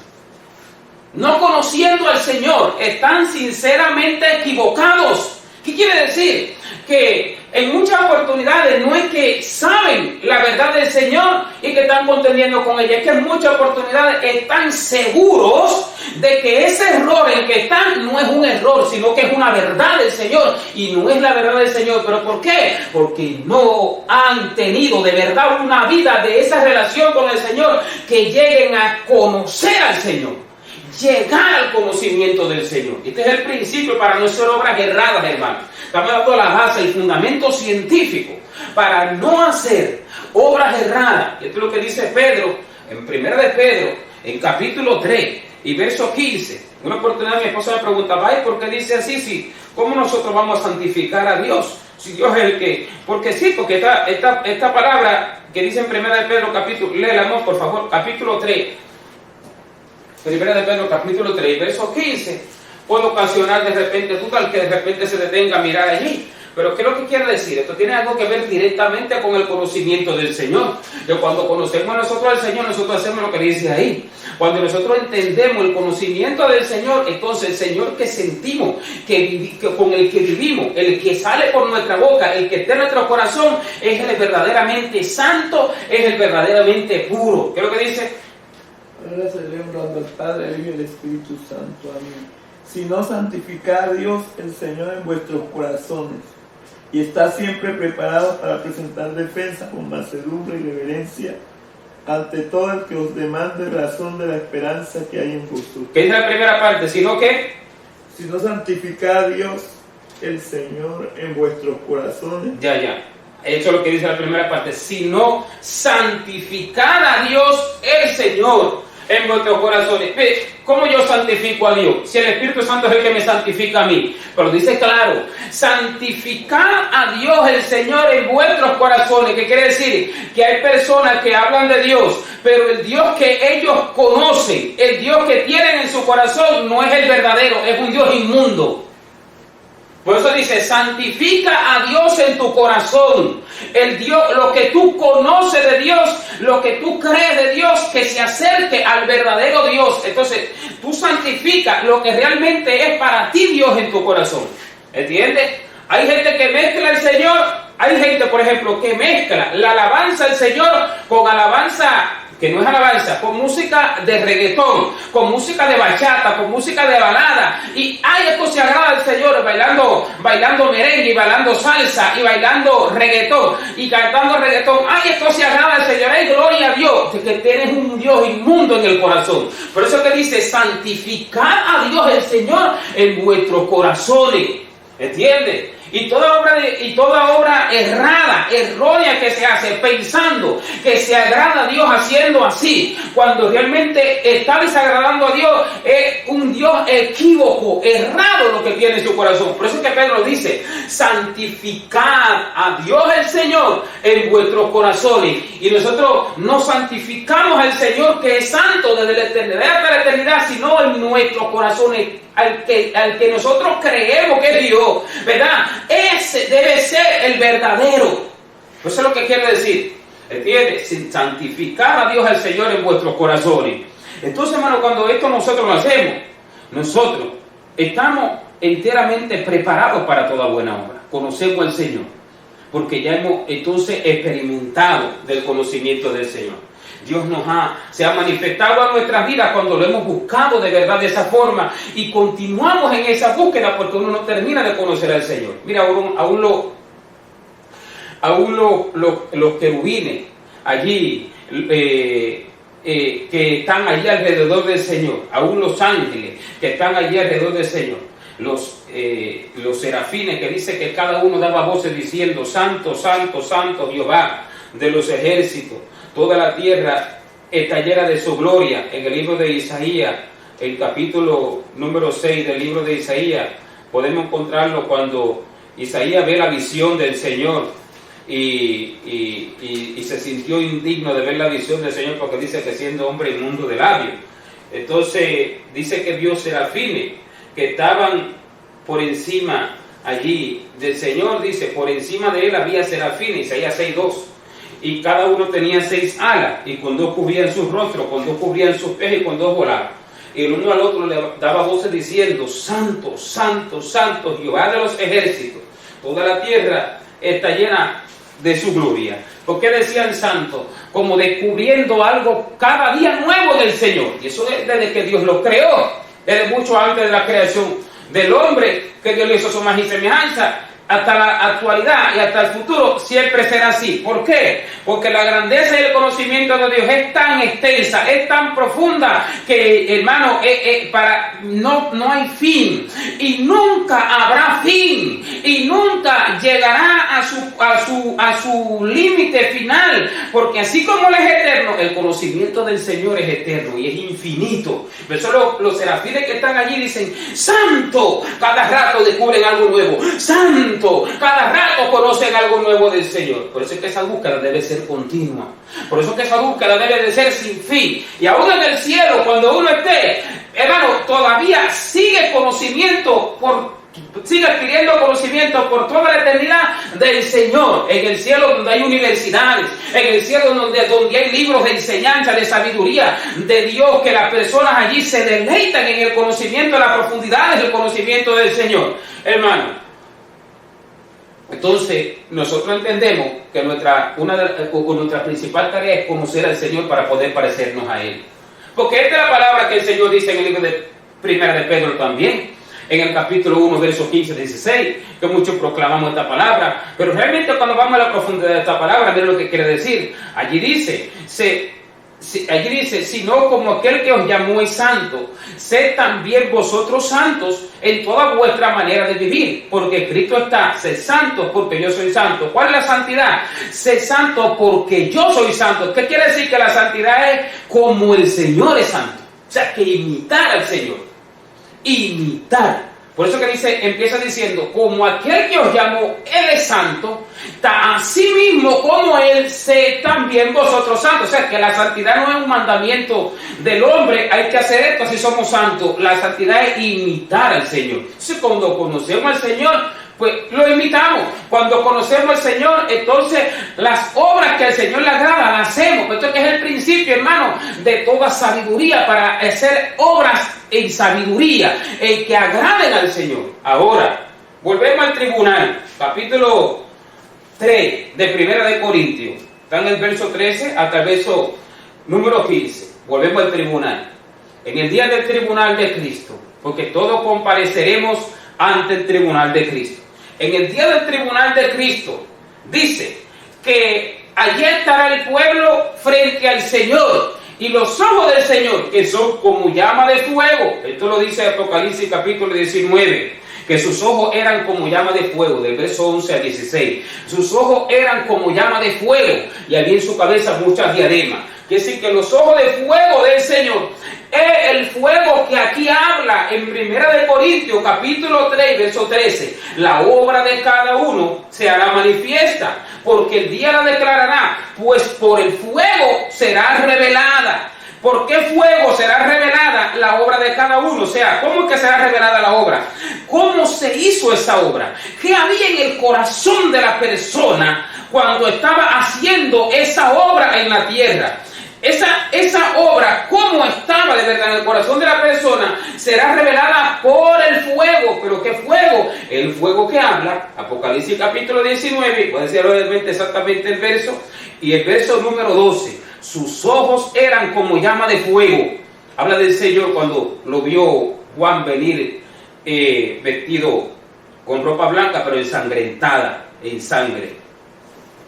No conociendo al Señor, están sinceramente equivocados. ¿Qué quiere decir? Que en muchas oportunidades no es que saben la verdad del Señor y que están contendiendo con ella, es que en muchas oportunidades están seguros de que ese error en que están no es un error, sino que es una verdad del Señor y no es la verdad del Señor. ¿Pero por qué? Porque no han tenido de verdad una vida de esa relación con el Señor que lleguen a conocer al Señor. Llegar al conocimiento del Señor. Este es el principio para no hacer obras erradas, hermano. Estamos dando la base, el fundamento científico para no hacer obras erradas. Esto es lo que dice Pedro, en 1 de Pedro, en capítulo 3 y verso 15. Una oportunidad mi esposa me preguntaba, ay, ¿por qué dice así? Sí, ¿cómo nosotros vamos a santificar a Dios? Si Dios es el que... Porque sí, porque esta palabra que dice en 1 de Pedro, capítulo, léela, por favor, capítulo 3. Primera de Pedro, capítulo 3, verso 15, puede ocasionar de repente duda, que de repente se detenga a mirar allí. Pero ¿qué es lo que quiere decir? Esto tiene algo que ver directamente con el conocimiento del Señor. Que cuando conocemos nosotros al Señor, nosotros hacemos lo que dice ahí. Cuando nosotros entendemos el conocimiento del Señor, entonces el Señor que sentimos, que con el que vivimos, el que sale por nuestra boca, el que está en nuestro corazón, es el verdaderamente santo, es el verdaderamente puro. ¿Qué es lo que dice? Ahora celebrando al Padre, el Hijo y el Espíritu Santo. Amén. Sino santificad a Dios el Señor en vuestros corazones y está siempre preparado para presentar defensa con mansedumbre y reverencia ante todo el que os demande razón de la esperanza que hay en vosotros. ¿Qué dice la primera parte? ¿Sino qué? Sino santificad a Dios el Señor en vuestros corazones. Ya. Eso es lo que dice la primera parte. Sino santificad a Dios el Señor en vuestros corazones. ¿Cómo yo santifico a Dios? Si el Espíritu Santo es el que me santifica a mí. Pero dice claro, santificad a Dios el Señor en vuestros corazones. ¿Qué quiere decir? Que hay personas que hablan de Dios, pero el Dios que ellos conocen, el Dios que tienen en su corazón, no es el verdadero, es un Dios inmundo. Por eso dice, santifica a Dios en tu corazón. El Dios, lo que tú conoces de Dios, lo que tú crees de Dios, que se acerque al verdadero Dios. Entonces, tú santificas lo que realmente es para ti Dios en tu corazón. ¿Entiendes? Hay gente que mezcla al Señor. Hay gente, por ejemplo, que mezcla la alabanza al Señor con alabanza que no es alabanza, con música de reggaetón, con música de bachata, con música de balada, y ay, esto se agrada al Señor, bailando merengue, y bailando salsa, y bailando reggaetón, y cantando reggaetón, ay, esto se agrada al Señor, ay, gloria a Dios, que tienes un Dios inmundo en el corazón. Por eso que dice, santificad a Dios el Señor en vuestros corazones, ¿entiendes? Y toda obra errada, errónea que se hace pensando que se agrada a Dios haciendo así, cuando realmente está desagradando a Dios, es un Dios equívoco, errado lo que tiene en su corazón. Por eso es que Pedro dice: santificad a Dios el Señor en vuestros corazones. Y nosotros no santificamos al Señor, que es santo desde la eternidad hasta la eternidad, sino en nuestros corazones, al que nosotros creemos que es Dios, ¿verdad? Ese debe ser el verdadero. Eso es lo que quiere decir. ¿Entiendes? Santificar a Dios al Señor en vuestros corazones. Entonces, hermano, cuando esto nosotros lo hacemos, nosotros estamos enteramente preparados para toda buena obra. Conocemos al Señor, porque ya hemos entonces experimentado del conocimiento del Señor. Dios se ha manifestado a nuestras vidas cuando lo hemos buscado de verdad de esa forma, y continuamos en esa búsqueda porque uno no termina de conocer al Señor. Mira, aún los querubines allí que están allí alrededor del Señor, aún los ángeles que están allí alrededor del Señor, los serafines, que dice que cada uno daba voces diciendo: santo, santo, santo Jehová de los ejércitos, toda la tierra está llena de su gloria. En el libro de Isaías, el capítulo número 6 del libro de Isaías, podemos encontrarlo cuando Isaías ve la visión del Señor y se sintió indigno de ver la visión del Señor, porque dice que siendo hombre inmundo de labios. Entonces dice que vio serafines que estaban por encima allí del Señor. Dice: por encima de él había serafines, Isaías 6:2. Y cada uno tenía 6 alas, y con 2 cubrían sus rostros, con 2 cubrían sus pies, y con 2 volaban. Y el uno al otro le daba voces diciendo: santo, santo, santo Jehová de los ejércitos, toda la tierra está llena de su gloria. ¿Por qué decían santo? Como descubriendo algo cada día nuevo del Señor. Y eso desde que Dios lo creó, desde mucho antes de la creación del hombre, que Dios le hizo su imagen y semejanza, hasta la actualidad y hasta el futuro siempre será así. ¿Por qué? Porque la grandeza y el conocimiento de Dios es tan extensa, es tan profunda, que, hermano, no hay fin, y nunca habrá fin, y nunca llegará a su límite final, porque así como Él es eterno, el conocimiento del Señor es eterno y es infinito. Por eso los serafines que están allí dicen: santo, cada rato descubren algo nuevo, santo, cada rato conocen algo nuevo del Señor. Por eso es que esa búsqueda debe ser continua, por eso es que esa búsqueda debe de ser sin fin. Y aún en el cielo, cuando uno esté, hermano, todavía sigue adquiriendo conocimiento por toda la eternidad del Señor. En el cielo, donde hay universidades, en el cielo donde hay libros de enseñanza, de sabiduría de Dios, que las personas allí se deleitan en el conocimiento, en las profundidades del conocimiento del Señor, hermano. Entonces, nosotros entendemos que nuestra principal tarea es conocer al Señor para poder parecernos a Él. Porque esta es la palabra que el Señor dice en el libro de Primera de Pedro también, en el capítulo 1, versos 15-16, que muchos proclamamos esta palabra, pero realmente cuando vamos a la profundidad de esta palabra, miren lo que quiere decir. Allí dice, sino como aquel que os llamó es santo, sed también vosotros santos en toda vuestra manera de vivir, porque Cristo está: sed santos porque yo soy santo. ¿Cuál es la santidad? Sed santo porque yo soy santo. ¿Qué quiere decir? Que la santidad es como el Señor es santo. O sea, que imitar al Señor. Imitar. Por eso que empieza diciendo: como aquel que os llamó, Él es santo, así mismo como Él, sed también vosotros santos. O sea, que la santidad no es un mandamiento del hombre, hay que hacer esto, así somos santos. La santidad es imitar al Señor. Entonces, cuando conocemos al Señor, pues lo imitamos. Cuando conocemos al Señor, entonces las obras que al Señor le agrada las hacemos. Esto que es el principio, hermano, de toda sabiduría, para hacer obras en sabiduría, en que agraden al Señor. Ahora, volvemos al tribunal, capítulo 3 de Primera de Corintios. Está en el verso 13 hasta el verso número 15. Volvemos al tribunal. En el día del tribunal de Cristo, porque todos compareceremos ante el tribunal de Cristo. En el día del tribunal de Cristo, dice que allí estará el pueblo frente al Señor, y los ojos del Señor, que son como llama de fuego. Esto lo dice Apocalipsis capítulo 19. que sus ojos eran como llama de fuego, del verso 11 al 16. Sus ojos eran como llama de fuego y había en su cabeza muchas diademas. Quiere decir que los ojos de fuego del Señor es el fuego que aquí habla en 1 Corintios capítulo 3, verso 13. La obra de cada uno se hará manifiesta, porque el día la declarará, pues por el fuego será revelada. ¿Por qué fuego será revelada la obra de cada uno? O sea, ¿cómo es que será revelada la obra? ¿Cómo se hizo esa obra? ¿Qué había en el corazón de la persona cuando estaba haciendo esa obra en la tierra? Esa obra, ¿cómo estaba de verdad en el corazón de la persona? Será revelada por el fuego. ¿Pero qué fuego? El fuego que habla, Apocalipsis capítulo 19, voy a decir brevemente exactamente el verso, y el verso número 12. Sus ojos eran como llama de fuego. Habla del Señor cuando lo vio Juan venir vestido con ropa blanca, pero ensangrentada, en sangre.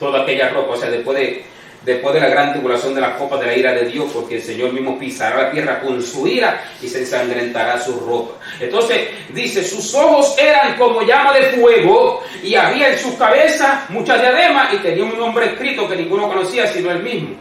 Toda aquella ropa, o sea, después de la gran tribulación de las copas de la ira de Dios, porque el Señor mismo pisará la tierra con su ira y se ensangrentará su ropa. Entonces dice, sus ojos eran como llama de fuego y había en su cabeza muchas diademas y tenía un nombre escrito que ninguno conocía sino él mismo.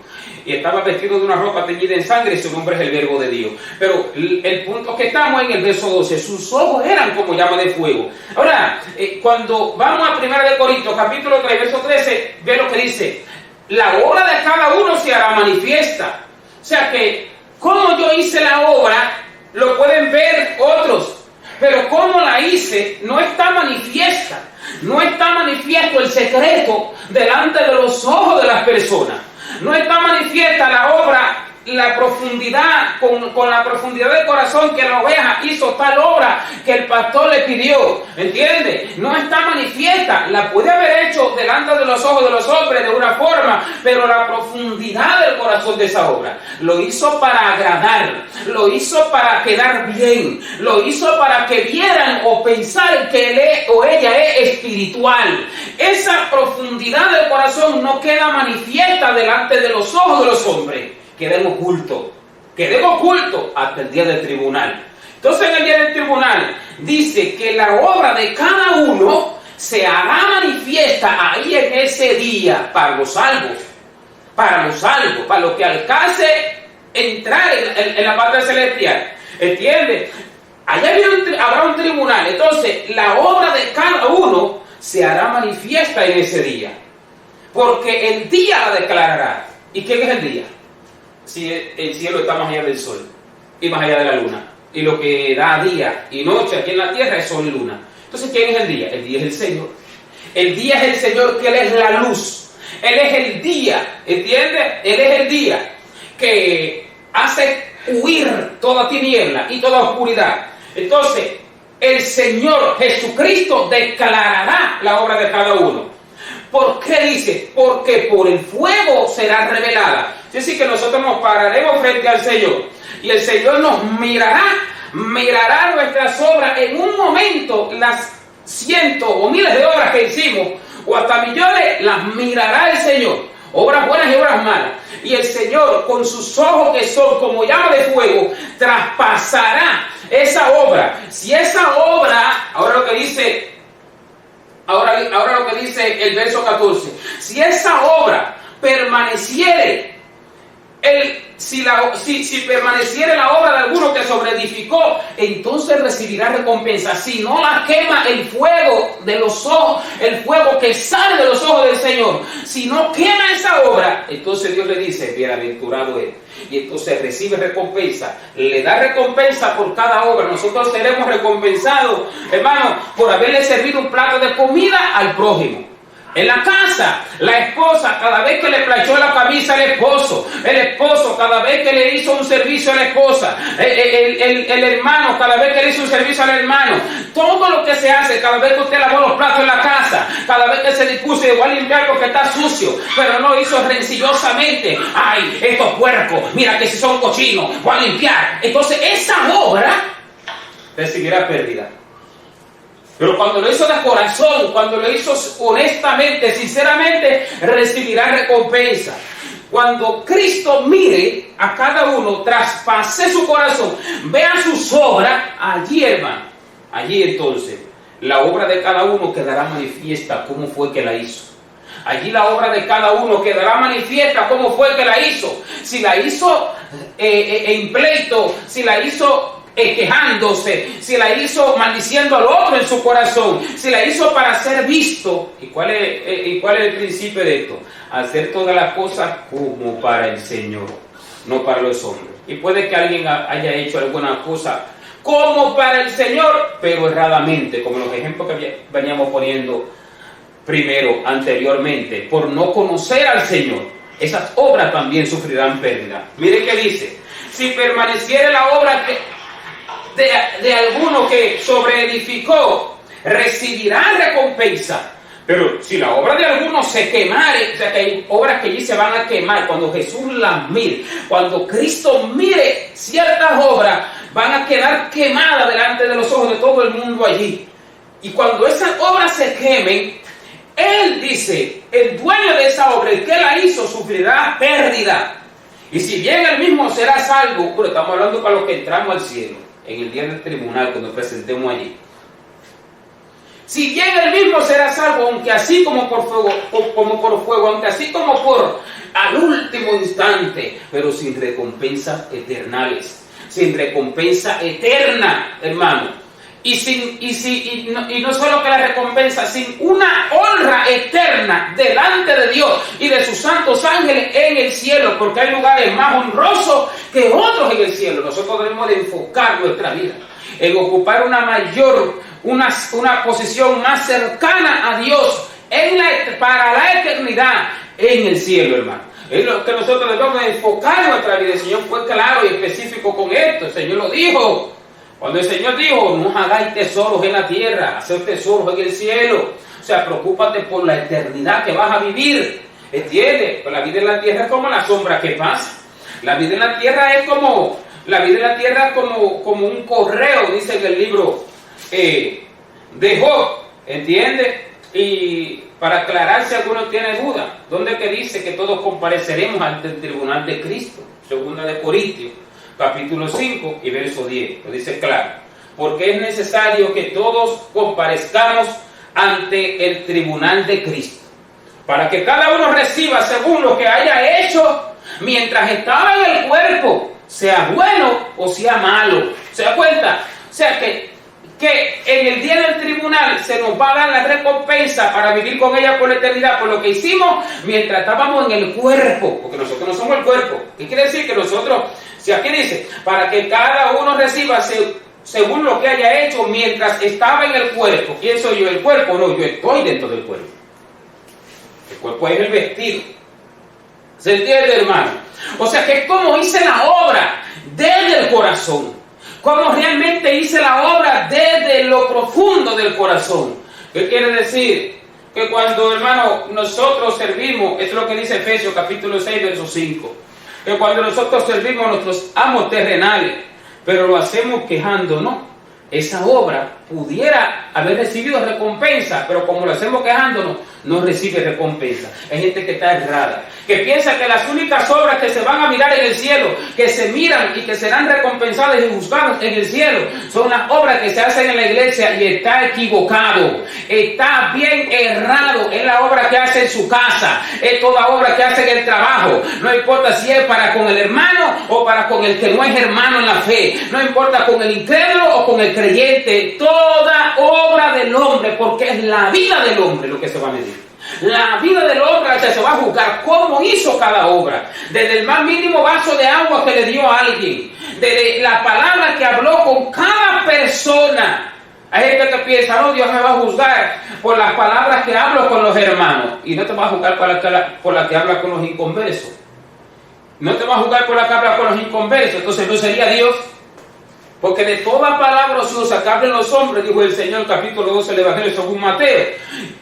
Y estaba vestido de una ropa teñida en sangre y su nombre es el Verbo de Dios. Pero el punto que estamos en el verso 12, sus ojos eran como llama de fuego. Ahora, cuando vamos a 1 Corintios capítulo 3, verso 13, ve lo que dice. La obra de cada uno se hará manifiesta. O sea que, como yo hice la obra, lo pueden ver otros. Pero como la hice, no está manifiesta. No está manifiesto el secreto delante de los ojos de las personas. No está manifiesta la obra, la profundidad, con la profundidad del corazón que la oveja hizo tal obra que el pastor le pidió. ¿Entiende? No está manifiesta. La puede haber hecho delante de los ojos de los hombres de una forma, pero la profundidad del corazón de esa obra lo hizo para agradar, lo hizo para quedar bien, lo hizo para que vieran o pensaran que él o ella es espiritual. Esa profundidad del corazón no queda manifiesta delante de los ojos de los hombres. Quedemos ocultos hasta el día del tribunal. Entonces en el día del tribunal dice que la obra de cada uno se hará manifiesta ahí en ese día para los salvos, para los que alcance entrar en la parte celestial. ¿Entiendes? Allá habrá un tribunal. Entonces la obra de cada uno se hará manifiesta en ese día, porque el día la declarará. ¿Y quién es el día? Si el cielo está más allá del sol y más allá de la luna, y lo que da día y noche aquí en la tierra es sol y luna. Entonces, ¿quién es el día? El día es el Señor. El día es el Señor, que Él es la luz. Él es el día, ¿entiendes? Él es el día que hace huir toda tiniebla y toda oscuridad. Entonces, el Señor Jesucristo declarará la obra de cada uno. ¿Por qué dice? Porque por el fuego será revelada. Es decir, que nosotros nos pararemos frente al Señor y el Señor nos mirará nuestras obras. En un momento, las cientos o miles de obras que hicimos, o hasta millones, las mirará el Señor. Obras buenas y obras malas. Y el Señor, con sus ojos que son como llama de fuego, traspasará esa obra. Si esa obra, ahora lo que dice el verso 14, si esa obra permaneciere, si permaneciere la obra de alguno que sobreedificó, entonces recibirá recompensa. Si no la quema el fuego de los ojos, el fuego que sale de los ojos del Señor, si no quema esa obra, entonces Dios le dice, bienaventurado es. Y entonces recibe recompensa, le da recompensa por cada obra. Nosotros seremos recompensados, hermano, por haberle servido un plato de comida al prójimo. En la casa, la esposa cada vez que le planchó la camisa al esposo, el esposo cada vez que le hizo un servicio a la esposa, el hermano cada vez que le hizo un servicio al hermano, todo lo que se hace, cada vez que usted lavó los platos en la casa, cada vez que se dispuso de voy a limpiar porque está sucio, pero no hizo rencillosamente, ay, estos puercos, mira que si son cochinos, voy a limpiar. Entonces esa obra recibirá pérdida. Pero cuando lo hizo de corazón, cuando lo hizo honestamente, sinceramente, recibirá recompensa. Cuando Cristo mire a cada uno, traspase su corazón, vea sus obras, allí, hermano, allí entonces la obra de cada uno quedará manifiesta cómo fue que la hizo. Allí la obra de cada uno quedará manifiesta cómo fue que la hizo. Si la hizo en pleito, si la hizo quejándose, si la hizo maldiciendo al otro en su corazón, si la hizo para ser visto. ¿Y cuál es el principio de esto? Hacer todas las cosas como para el Señor, no para los hombres. Y puede que alguien haya hecho alguna cosa como para el Señor, pero erradamente, como los ejemplos que veníamos poniendo anteriormente, por no conocer al Señor. Esas obras también sufrirán pérdida. Mire qué dice: si permaneciere la obra de alguno que sobreedificó, recibirá recompensa. Pero si la obra de alguno se quemare, o sea que hay obras que allí se van a quemar, cuando Jesús las mire, cuando Cristo mire ciertas obras, van a quedar quemadas delante de los ojos de todo el mundo allí. Y cuando esas obras se quemen, Él dice, el dueño de esa obra, el que la hizo, sufrirá pérdida. Y si bien él mismo será salvo, pero estamos hablando para los que entramos al cielo, en el día del tribunal, cuando presentemos allí. Si bien él mismo será salvo, aunque así como por fuego, aunque así como por al último instante, pero sin recompensas eternales, sin recompensa eterna, hermano. Y no solo que la recompensa, sin una honra eterna delante de Dios y de sus santos ángeles en el cielo, porque hay lugares más honrosos que otros en el cielo. Nosotros debemos de enfocar nuestra vida en ocupar una posición más cercana a Dios para la eternidad en el cielo, hermano. Es lo que nosotros debemos de enfocar nuestra vida. El Señor fue claro y específico con esto. El Señor lo dijo. Cuando el Señor dijo, no hagáis tesoros en la tierra, hacer tesoros en el cielo. O sea, preocúpate por la eternidad que vas a vivir. ¿Entiendes? Pues la vida en la tierra es como la sombra que pasa. La vida en la tierra es como un correo, dice en el libro de Job. ¿Entiendes? Y para aclarar si alguno tiene duda, ¿dónde que dice que todos compareceremos ante el tribunal de Cristo? Segunda de Corintios, capítulo 5 y verso 10, lo dice claro, porque es necesario que todos comparezcamos ante el tribunal de Cristo, para que cada uno reciba según lo que haya hecho mientras estaba en el cuerpo, sea bueno o sea malo. ¿Se da cuenta? O sea que en el día del tribunal se nos va a dar la recompensa para vivir con ella por la eternidad, por lo que hicimos mientras estábamos en el cuerpo, porque nosotros no somos el cuerpo. ¿Qué quiere decir? Que nosotros, si aquí dice, para que cada uno reciba según lo que haya hecho mientras estaba en el cuerpo. ¿Quién soy yo? ¿El cuerpo? No, yo estoy dentro del cuerpo. El cuerpo es el vestido. ¿Se entiende, hermano? O sea que es como hice la obra desde el corazón. Como realmente hice la obra desde lo profundo del corazón. ¿Qué quiere decir? Que cuando, hermano, nosotros servimos, esto es lo que dice Efesios capítulo 6, verso 5. Que cuando nosotros servimos a nuestros amos terrenales, pero lo hacemos quejándonos, esa obra pudiera haber recibido recompensa, pero como lo hacemos quejándonos, no recibe recompensa. Hay gente que está errada, que piensa que las únicas obras que se van a mirar en el cielo, que se miran y que serán recompensadas y juzgadas en el cielo, son las obras que se hacen en la iglesia, y está equivocado, está bien errado. Es la obra que hace en su casa, es toda obra que hace en el trabajo, no importa si es para con el hermano o para con el que no es hermano en la fe, no importa con el incrédulo o con el creyente, toda obra del hombre, porque es la vida del hombre lo que se va a medir. La vida del hombre que se va a juzgar cómo hizo cada obra, desde el más mínimo vaso de agua que le dio a alguien, desde la palabra que habló con cada persona. Hay gente que piensa, no, Dios me va a juzgar por las palabras que hablo con los hermanos, y no te va a juzgar por la que habla con los inconversos. No te va a juzgar por la que habla con los inconversos. Entonces no sería Dios. Porque de toda palabra ociosa que hablen los hombres, dijo el Señor, capítulo 12 del Evangelio según Mateo,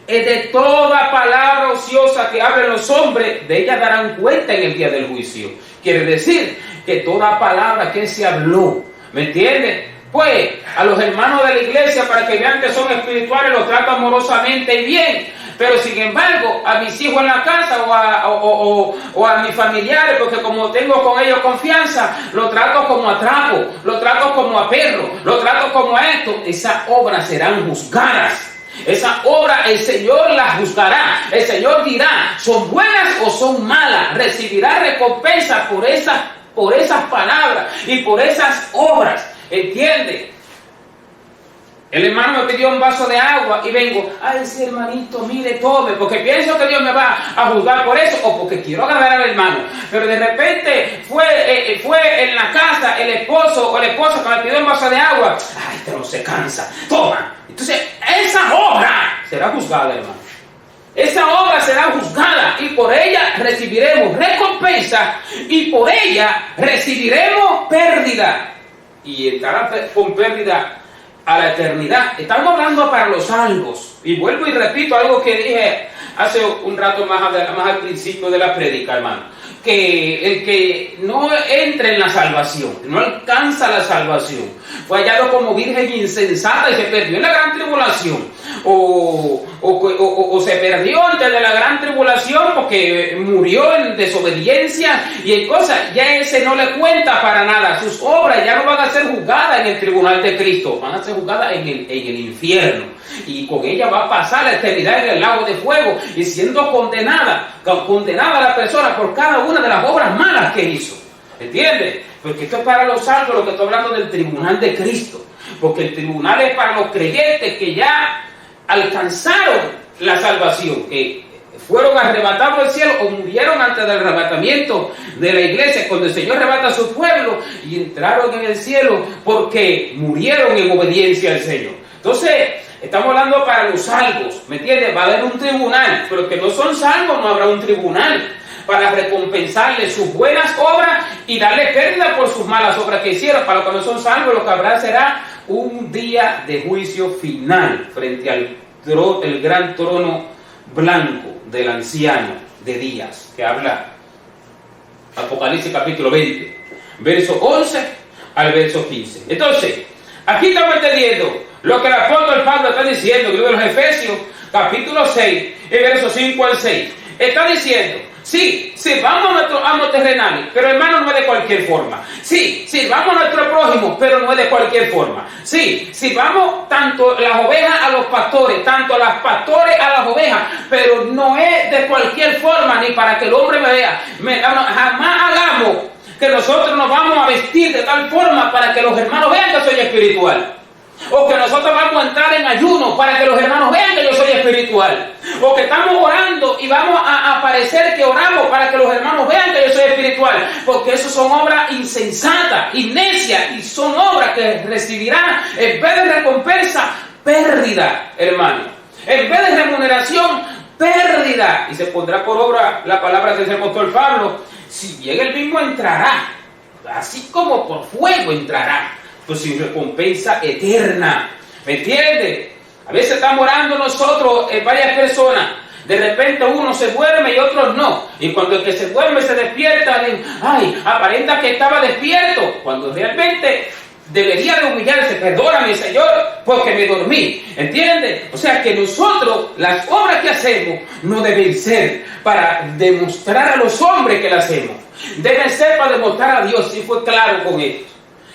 de toda palabra ociosa que hablen los hombres, de ella darán cuenta en el día del juicio. Quiere decir que toda palabra que se habló, ¿me entiendes? Pues a los hermanos de la iglesia, para que vean que son espirituales, los trata amorosamente y bien. pero sin embargo a mis hijos en la casa o a mis familiares, porque como tengo con ellos confianza, lo trato como a trapo, lo trato como a perro, lo trato como a esto. Esas obras serán juzgadas. Esa obra el Señor la juzgará. El Señor dirá, ¿son buenas o son malas? Recibirá recompensa por esas palabras y por esas obras. ¿Entiende? El hermano me pidió un vaso de agua y vengo, ay, sí, hermanito, mire, tome, porque pienso que Dios me va a juzgar por eso o porque quiero agradar al hermano. Pero de repente fue en la casa el esposo o la esposa que me pidió un vaso de agua, ay, este no se cansa, toma. Entonces, esa obra será juzgada, hermano. Esa obra será juzgada y por ella recibiremos recompensa y por ella recibiremos pérdida. Y entrará con pérdida a la eternidad. Estamos hablando para los salvos. Y vuelvo y repito algo que dije hace un rato más al principio de la prédica, hermano. Que el que no entre en la salvación, no alcanza la salvación, fue hallado como virgen insensata y se perdió en la gran tribulación. O se perdió antes de la gran tribulación porque murió en desobediencia y en cosas, ya ese no le cuenta para nada. Sus obras ya no van a ser juzgadas en el tribunal de Cristo, van a ser juzgadas en el infierno. Y con ella va a pasar la eternidad en el lago de fuego y siendo condenada la persona por cada una de las obras malas que hizo. ¿Entiendes? Porque esto es para los salvos, lo que estoy hablando del tribunal de Cristo. Porque el tribunal es para los creyentes que ya alcanzaron la salvación, que fueron arrebatados del cielo o murieron antes del arrebatamiento de la iglesia, cuando el Señor arrebata a su pueblo y entraron en el cielo porque murieron en obediencia al Señor. Entonces, estamos hablando para los salvos, ¿me entiendes? Va a haber un tribunal, pero que no son salvos no habrá un tribunal para recompensarles sus buenas obras y darle pérdida por sus malas obras que hicieron. Para los que no son salvos, lo que habrá será un día de juicio final frente al el gran trono blanco del anciano de días, que habla Apocalipsis capítulo 20, verso 11 al verso 15. Entonces, aquí estamos entendiendo lo que el apóstol Pablo está diciendo, el libro de los Efesios, capítulo 6, el verso 5 al 6. Está diciendo, sí, vamos a nuestros amos terrenales, pero hermano, no es de cualquier forma. Sí, vamos a nuestro prójimo, pero no es de cualquier forma. Sí, vamos tanto las ovejas a los pastores, tanto las pastores a las ovejas, pero no es de cualquier forma, ni para que el hombre me vea. Jamás hagamos que nosotros nos vamos a vestir de tal forma para que los hermanos vean que soy espiritual. O que nosotros vamos a entrar en ayuno para que los hermanos vean que yo soy espiritual. O que estamos orando y vamos a parecer que oramos para que los hermanos vean que yo soy espiritual. Porque eso son obras insensatas y necias. Y son obras que recibirán, en vez de recompensa, pérdida, hermano. En vez de remuneración, pérdida. Y se pondrá por obra la palabra que dice el apóstol Pablo. Si bien él mismo entrará, así como por fuego entrará, pues sin recompensa eterna. ¿Me entiendes? A veces estamos orando nosotros, varias personas. De repente uno se duerme y otros no. Y cuando el que se duerme se despierta, ay, aparenta que estaba despierto. Cuando realmente debería de humillarse, perdóname, Señor, porque me dormí. ¿Entiendes? O sea que nosotros, las obras que hacemos, no deben ser para demostrar a los hombres que las hacemos. Deben ser para demostrar a Dios. Si fue claro con esto.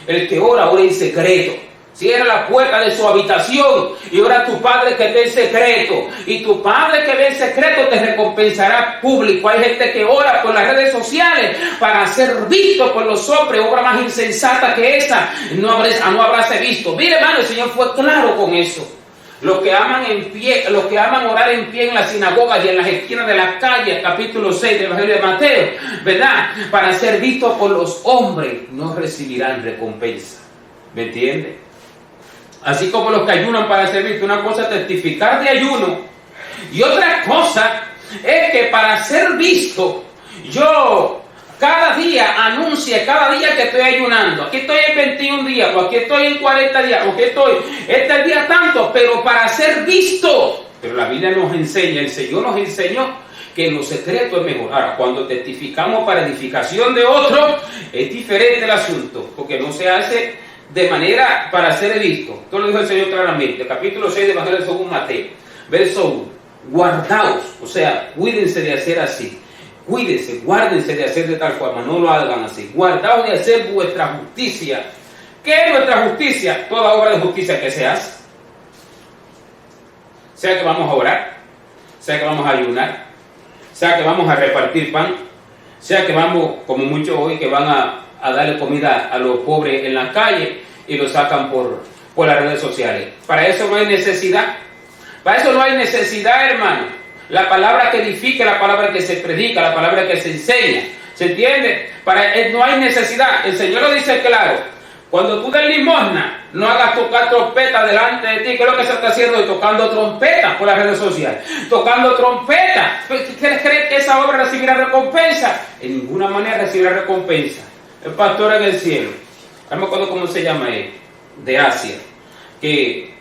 El que ora en secreto. Cierra la puerta de su habitación y ora a tu Padre que ve en secreto. Y tu Padre que ve en secreto te recompensará público. Hay gente que ora por las redes sociales para ser visto por los hombres. Obra más insensata que esa no habráse visto. Mire, hermano, el Señor fue claro con eso. Los que aman orar en pie en las sinagogas y en las esquinas de las calles, capítulo 6 del Evangelio de Mateo, ¿verdad? Para ser vistos por los hombres, no recibirán recompensa. ¿Me entiendes? Así como los que ayunan para ser vistos. Una cosa es testificar de ayuno y otra cosa es que para ser visto, yo cada día anuncie, cada día que estoy ayunando. Aquí estoy en 21 días, o aquí estoy en 40 días, o aquí estoy, este es el día tanto, pero para ser visto. Pero la Biblia nos enseña, el Señor nos enseñó que en lo secreto es mejor. Ahora, cuando testificamos para edificación de otros, es diferente el asunto, porque no se hace de manera para ser visto. Esto lo dijo el Señor claramente, capítulo 6 del Evangelio según Mateo, verso 1. guardaos, o sea, cuídense de hacer así. Cuídense, guárdense de hacer de tal forma, no lo hagan así. Guardaos de hacer vuestra justicia. ¿Qué es nuestra justicia? Toda obra de justicia que se hace. Sea que vamos a orar, sea que vamos a ayunar, sea que vamos a repartir pan, sea que vamos, como muchos hoy, que van a darle comida a los pobres en la calle y lo sacan por las redes sociales. Para eso no hay necesidad. Para eso no hay necesidad, hermano. La palabra que edifica, la palabra que se predica, la palabra que se enseña. ¿Se entiende? No hay necesidad. El Señor lo dice claro. Cuando tú des limosna, no hagas tocar trompeta delante de ti. ¿Qué es lo que se está haciendo? Tocando trompeta por las redes sociales. Tocando trompeta. ¿Quieres creer que esa obra recibirá recompensa? En ninguna manera recibirá recompensa. El pastor en el cielo, no me acuerdo cómo se llama él, de Asia, que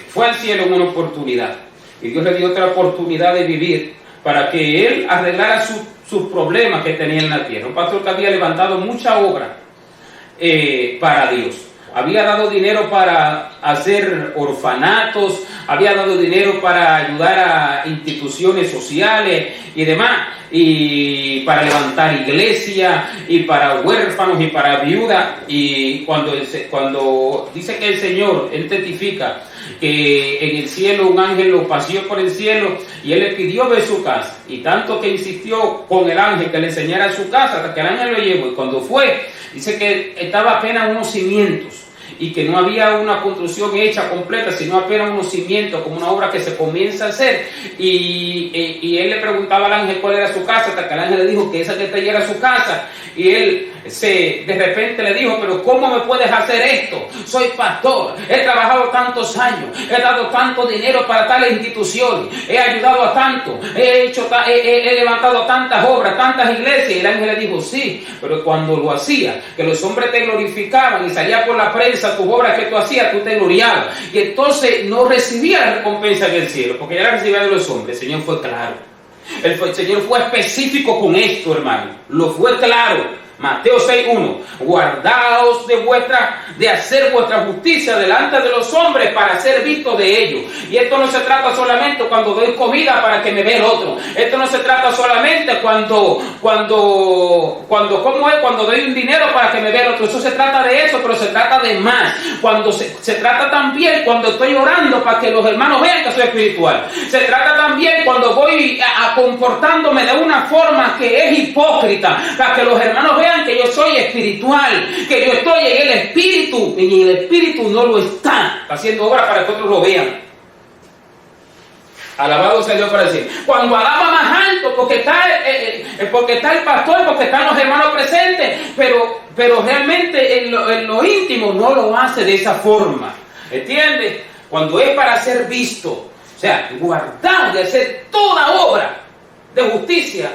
fue al cielo en una oportunidad. Y Dios le dio otra oportunidad de vivir para que él arreglara sus problemas que tenía en la tierra. Un pastor que había levantado mucha obra para Dios. Había dado dinero para hacer orfanatos, había dado dinero para ayudar a instituciones sociales y demás, y para levantar iglesias, y para huérfanos, y para viudas. Y cuando dice que el Señor, él testifica que en el cielo un ángel lo paseó por el cielo y él le pidió ver su casa, y tanto que insistió con el ángel que le enseñara su casa hasta que el ángel lo llevó, y cuando fue, dice que estaba apenas unos cimientos y que no había una construcción hecha completa, sino apenas unos cimientos, como una obra que se comienza a hacer. Y él le preguntaba al ángel cuál era su casa, hasta que el ángel le dijo que esa que está allí era su casa. Y él de repente le dijo: pero ¿cómo me puedes hacer esto? Soy pastor, he trabajado tantos años, he dado tanto dinero para tales instituciones, he ayudado a tanto, he levantado tantas obras, tantas iglesias. Y el ángel le dijo: sí, pero cuando lo hacía, que los hombres te glorificaban y salía por la prensa tus obras que tú hacías, tú te gloriabas, y entonces no recibía la recompensa del cielo, porque ya la recibía de los hombres. El Señor fue claro. El Señor fue específico con esto, hermano. Lo fue claro. Mateo 6:1. Guardaos de hacer vuestra justicia delante de los hombres para ser vistos de ellos. Y esto no se trata solamente cuando doy comida para que me vea el otro. Esto no se trata solamente cuando doy un dinero para que me vea el otro. Eso se trata de eso, pero se trata de más. Se trata también cuando estoy orando para que los hermanos vean que soy espiritual. Se trata también cuando voy comportándome de una forma que es hipócrita, para que los hermanos vean que yo soy espiritual, que yo estoy en el espíritu, y en el espíritu no lo está haciendo obra para que otros lo vean. Alabado sea Dios para decir. Cuando alaba más alto, porque está el pastor, porque están los hermanos presentes, pero realmente en lo íntimo no lo hace de esa forma. ¿Entiendes? Cuando es para ser visto, o sea, guardado de hacer toda obra de justicia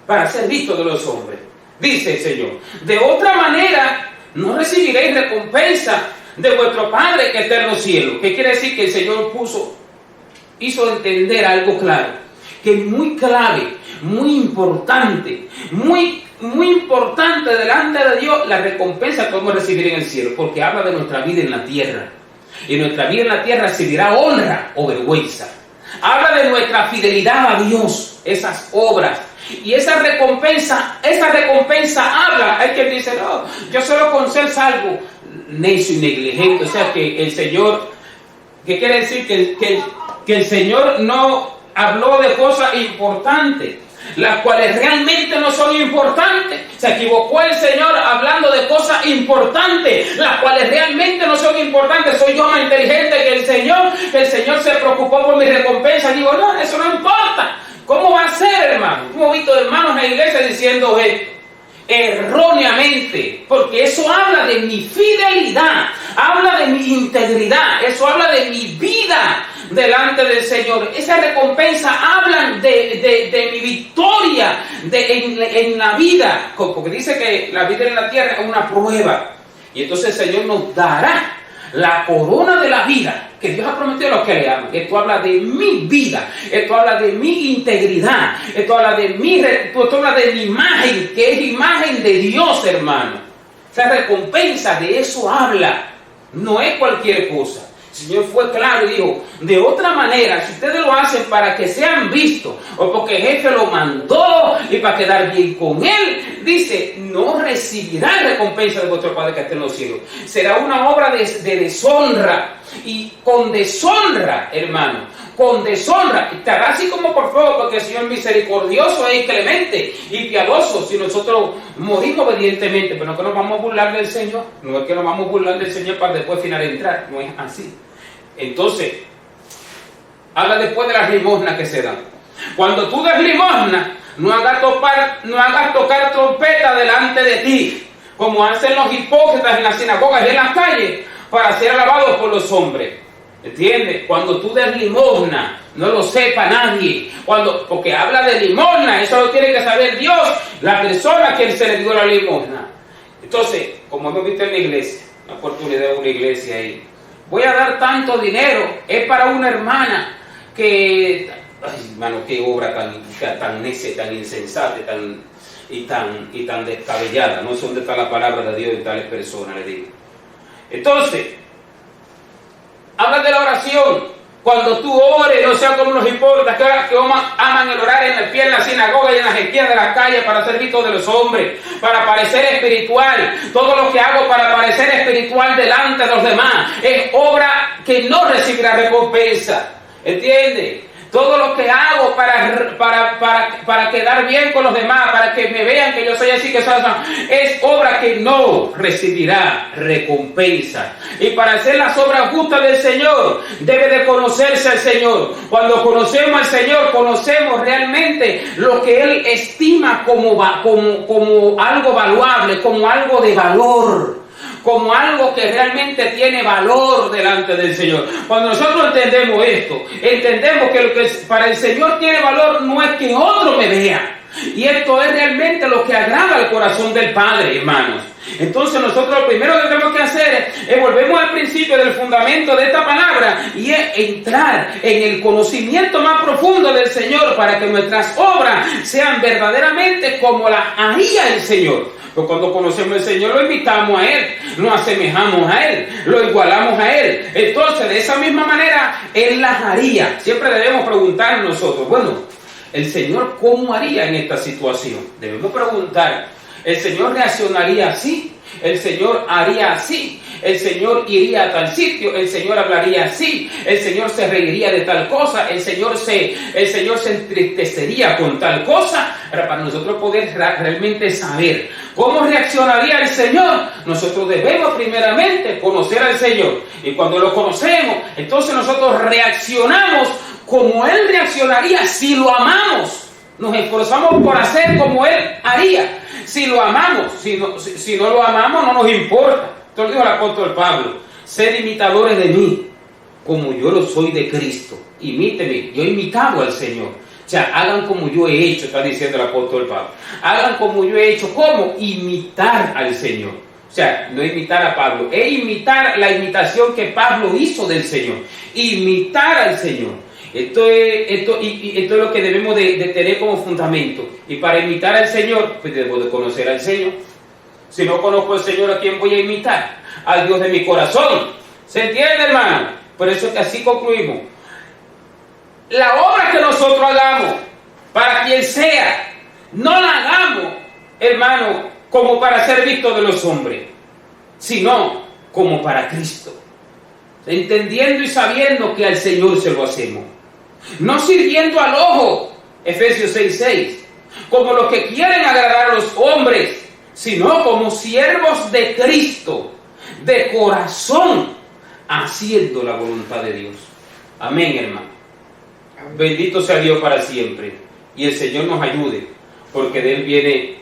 para ser visto de los hombres. Dice el Señor: de otra manera no recibiréis recompensa de vuestro Padre que está en los cielos. ¿Qué quiere decir? Que el Señor hizo entender algo claro, que es muy clave, muy importante, muy importante delante de Dios, la recompensa que vamos a recibir en el cielo, porque habla de nuestra vida en la tierra. Y nuestra vida en la tierra recibirá honra o vergüenza. Habla de nuestra fidelidad a Dios, esas obras. Y esa recompensa habla. Hay quien dice: no, yo solo con ser salvo, necio y negligente. O sea que el Señor, ¿qué quiere decir? Que el Señor no habló de cosas importantes, las cuales realmente no son importantes. Se equivocó el Señor hablando de cosas importantes, las cuales realmente no son importantes. Soy yo más inteligente que el Señor se preocupó por mi recompensa. Digo: no, eso no importa. ¿Cómo va a ser, hermano? Hemos visto hermanos en la iglesia diciendo erróneamente, porque eso habla de mi fidelidad, habla de mi integridad, eso habla de mi vida delante del Señor. Esa recompensa hablan de mi victoria en la vida, porque dice que la vida en la tierra es una prueba, y entonces el Señor nos dará la corona de la vida que Dios ha prometido a los que le aman. Esto habla de mi vida, esto habla de mi integridad, esto habla de mi imagen, que es imagen de Dios, hermano. Esa recompensa, de eso habla, no es cualquier cosa. El Señor fue claro y dijo, de otra manera, si ustedes lo hacen para que sean vistos o porque el jefe lo mandó y para quedar bien con él, dice, no recibirán recompensa de vuestro Padre que está en los cielos. Será una obra de deshonra, y con deshonra, hermano, con deshonra, estará así como por fuego, porque el Señor misericordioso es clemente y piadoso si nosotros morimos obedientemente, pero no que nos vamos a burlar del Señor, no es que nos vamos a burlar del Señor para después final entrar, no es así. Entonces, habla después de las limosnas que se dan. Cuando tú des limosna, no hagas tocar trompeta delante de ti, como hacen los hipócritas en las sinagogas y en las calles, para ser alabados por los hombres. ¿Entiendes? Cuando tú des limosna, no lo sepa nadie. Porque habla de limosna, eso lo tiene que saber Dios, la persona a quien se le dio la limosna. Entonces, como hemos visto en la iglesia, una oportunidad de una iglesia ahí, voy a dar tanto dinero, es para una hermana que, ay hermano, qué obra tan necia, tan insensata, tan descabellada. No sé dónde está la palabra de Dios en tales personas, le digo. Entonces, habla de la oración. Cuando tú ores, no seas como los hipócritas que aman el orar en el pie, en la sinagoga y en las esquinas de las calles para ser vistos de los hombres, para parecer espiritual. Todo lo que hago para parecer espiritual delante de los demás es obra que no recibirá recompensa. ¿Entiendes? Todo lo que hago para quedar bien con los demás, para que me vean que yo soy así, que soy así, es obra que no recibirá recompensa. Y para hacer las obras justas del Señor, debe de conocerse al Señor. Cuando conocemos al Señor, conocemos realmente lo que Él estima como algo valuable, como algo de valor, como algo que realmente tiene valor delante del Señor. Cuando nosotros entendemos esto, entendemos que lo que para el Señor tiene valor no es que otro me vea. Y esto es realmente lo que agrada al corazón del Padre, hermanos. Entonces nosotros lo primero que tenemos que hacer es volvemos al principio del fundamento de esta palabra, y es entrar en el conocimiento más profundo del Señor para que nuestras obras sean verdaderamente como las haría el Señor. Porque cuando conocemos al Señor lo imitamos a Él, nos asemejamos a Él, lo igualamos a Él. Entonces de esa misma manera Él las haría. Siempre debemos preguntarnos nosotros, bueno, el Señor ¿cómo haría en esta situación? Debemos preguntar, ¿el Señor reaccionaría así? ¿El Señor haría así? ¿El Señor iría a tal sitio? ¿El Señor hablaría así? ¿El Señor se reiría de tal cosa? ¿El Señor se entristecería con tal cosa? Para nosotros poder realmente saber cómo reaccionaría el Señor, nosotros debemos primeramente conocer al Señor. Y cuando lo conocemos, entonces nosotros reaccionamos como Él reaccionaría si lo amamos. Nos esforzamos por hacer como Él haría. Si lo amamos, si no lo amamos, no nos importa. Esto lo dijo el apóstol Pablo: sed imitadores de mí, como yo lo soy de Cristo. Imíteme, yo he imitado al Señor. O sea, hagan como yo he hecho, está diciendo el apóstol Pablo. Hagan como yo he hecho, ¿cómo? Imitar al Señor. O sea, no imitar a Pablo, es imitar la imitación que Pablo hizo del Señor. Imitar al Señor. Esto es lo que debemos de tener como fundamento. Y para imitar al Señor, pues debo de conocer al Señor. Si no conozco al Señor, ¿a quién voy a imitar? Al Dios de mi corazón. ¿Se entiende, hermano? Por eso que así concluimos. La obra que nosotros hagamos, para quien sea, no la hagamos, hermano, como para ser visto de los hombres, sino como para Cristo. Entendiendo y sabiendo que al Señor se lo hacemos. No sirviendo al ojo, Efesios 6:6, como los que quieren agradar a los hombres, sino como siervos de Cristo, de corazón, haciendo la voluntad de Dios. Amén, hermano. Amén. Bendito sea Dios para siempre. Y el Señor nos ayude, porque de Él viene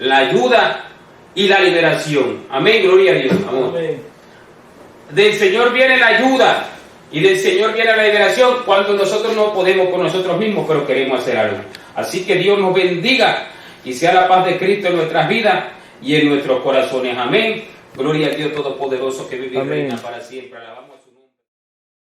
la ayuda y la liberación. Amén, gloria a Dios. Amor. Amén. Del Señor viene la ayuda y del Señor viene la liberación cuando nosotros no podemos por nosotros mismos, pero queremos hacer algo. Así que Dios nos bendiga y sea la paz de Cristo en nuestras vidas y en nuestros corazones. Amén. Gloria a Dios Todopoderoso que vive y reina para siempre. Alabamos.